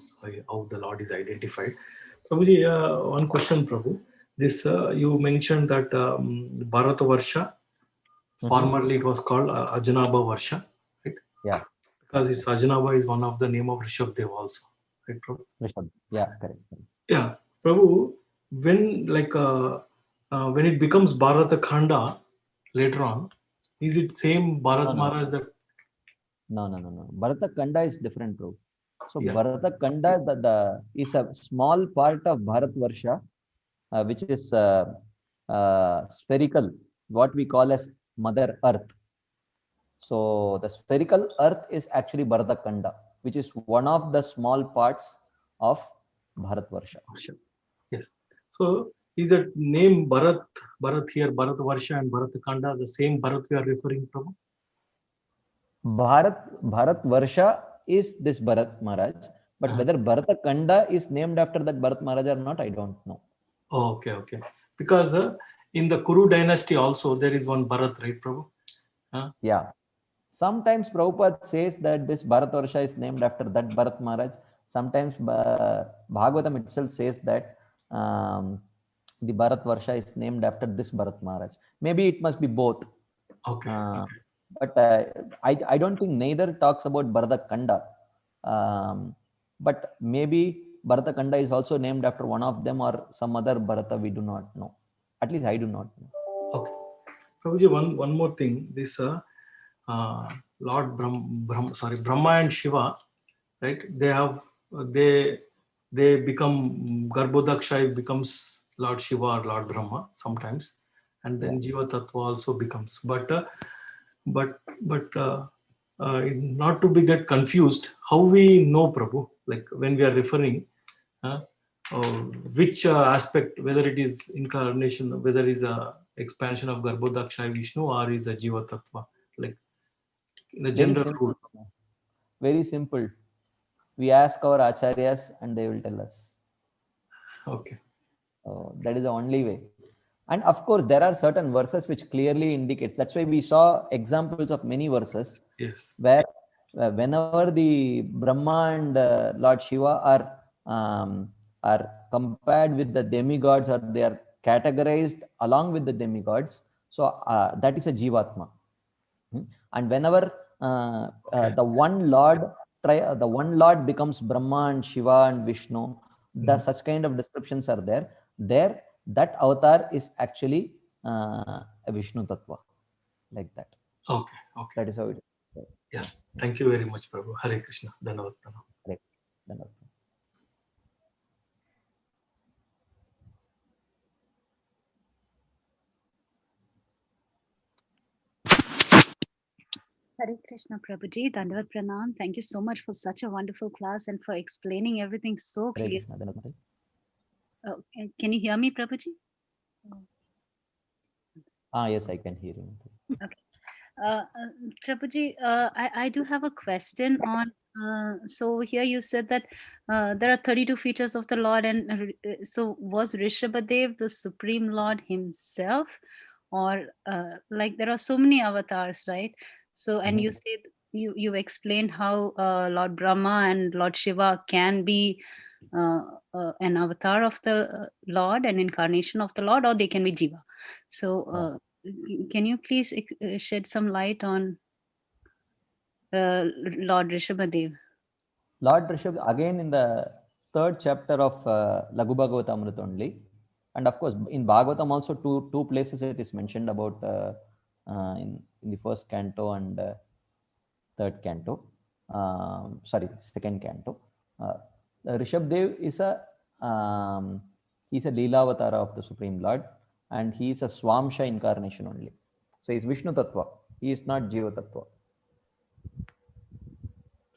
the Lord is identified. Prabhuji, one question, Prabhu. This you mentioned that Bharata Varsha, formerly it was called Ajanaba Varsha, right? Yeah. Because it's Ajanaba is one of the name of Rishabdev also, right, Prabhu? Rishabh. Yeah, correct. Yeah, Prabhu, when when it becomes Bharata Khanda later on, is it same Bharat No. Maharaj that? No. Bharata Kanda is different, bro. So Yeah. Bharata Kanda the is a small part of Bharat Varsha, which is spherical, what we call as Mother Earth. So the spherical Earth is actually Bharata Kanda, which is one of the small parts of Bharat Varsha. Yes. So is that name Bharat here, Bharat Varsha and Bharat Khanda the same Bharat we are referring to? Bharat Varsha is this Bharat Maharaj, but whether Bharata Kanda is named after that Bharat Maharaj or not, I don't know. Oh, okay. Because in the Kuru dynasty also there is one Bharat, right, Prabhu? Yeah. Sometimes Prabhupada says that this Bharat Varsha is named after that Bharat Maharaj. Sometimes Bhagavatam itself says that the Bharat Varsha is named after this Bharat Maharaj. Maybe it must be both. Okay. But I don't think neither talks about Bharata Kanda. But maybe Bharata Kanda is also named after one of them or some other Bharata, we do not know. At least I do not know. Okay. Prabhuji, one more thing. This Lord Brahma and Shiva, right? They become Garbhodaksha becomes Lord Shiva or Lord Brahma sometimes, and then Jiva Tattva also becomes. But not to be get confused, how we know, Prabhu, like when we are referring which aspect, whether it is incarnation, whether it is a expansion of Garbhodaksha Vishnu or is a Jiva Tattva, like in a general rule. Very simple. We ask our acharyas and they will tell us. Okay. That is the only way. And of course, there are certain verses which clearly indicates. That's why we saw examples of many verses. Yes. Where whenever the Brahma and Lord Shiva are compared with the demigods, or they are categorized along with the demigods, so that is a Jivatma. And whenever the one Lord becomes Brahma and Shiva and Vishnu, such kind of descriptions are there. That avatar is actually a Vishnu Tattva, like that. Okay. That is how it is. Yeah. Thank you very much, Prabhu. Hare Krishna. Dandavat Pranam. Hare Krishna. Hare Krishna Prabhuji, Dandavat Pranam. Thank you so much for such a wonderful class and for explaining everything so clearly. Oh, can you hear me, Prabhuji? Yes, I can hear you. Okay. Prabhuji, I do have a question on, so here you said that there are 32 features of the Lord, and so was Rishabhadev the Supreme Lord himself, or like there are so many avatars, right? So, and you said, you explained how Lord Brahma and Lord Shiva can be an avatar of the Lord, an incarnation of the Lord, or they can be Jiva. So can you please shed some light on Lord Rishabhadev? Lord Rishabh, again in the 3rd chapter of Laghu Bhagavatamrita only. And of course, in Bhagavatam also two places it is mentioned about in the 1st canto and 3rd canto. Sorry, 2nd canto. Rishabdev is he's a Leela Avatara of the Supreme Lord, and he is a Swamsha incarnation only. So he is Vishnu Tattva. He is not Jiva Tattva.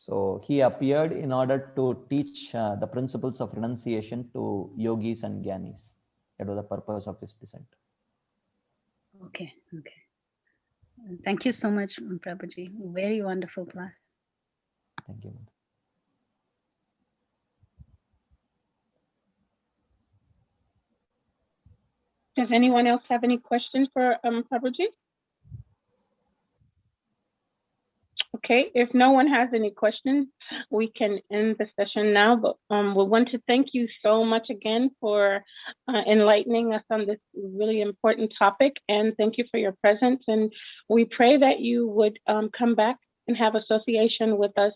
So he appeared in order to teach the principles of renunciation to yogis and gyanis. That was the purpose of his descent. Okay. Thank you so much, Prabhuji. Very wonderful class. Thank you. Does anyone else have any questions for Prabhuji? Okay, if no one has any questions, we can end the session now. But we want to thank you so much again for enlightening us on this really important topic, and thank you for your presence. And we pray that you would come back and have association with us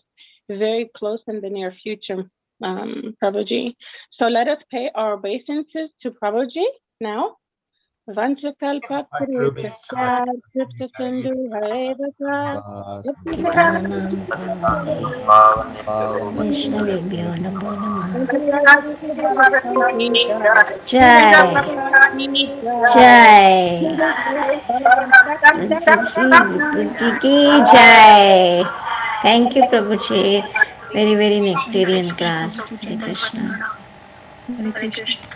very close in the near future, Prabhuji. So let us pay our obeisances to Prabhuji now. Vanchakalpa Kripta Sindhu Harevaka Kitanam Karmane Vaishnavebhyo Namo Namah. Jai Prabhuji ki Jai. Thank you, Prabhuji. Very, very nectarian class. Hare Krishna. Hare Krishna.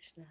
Krishna.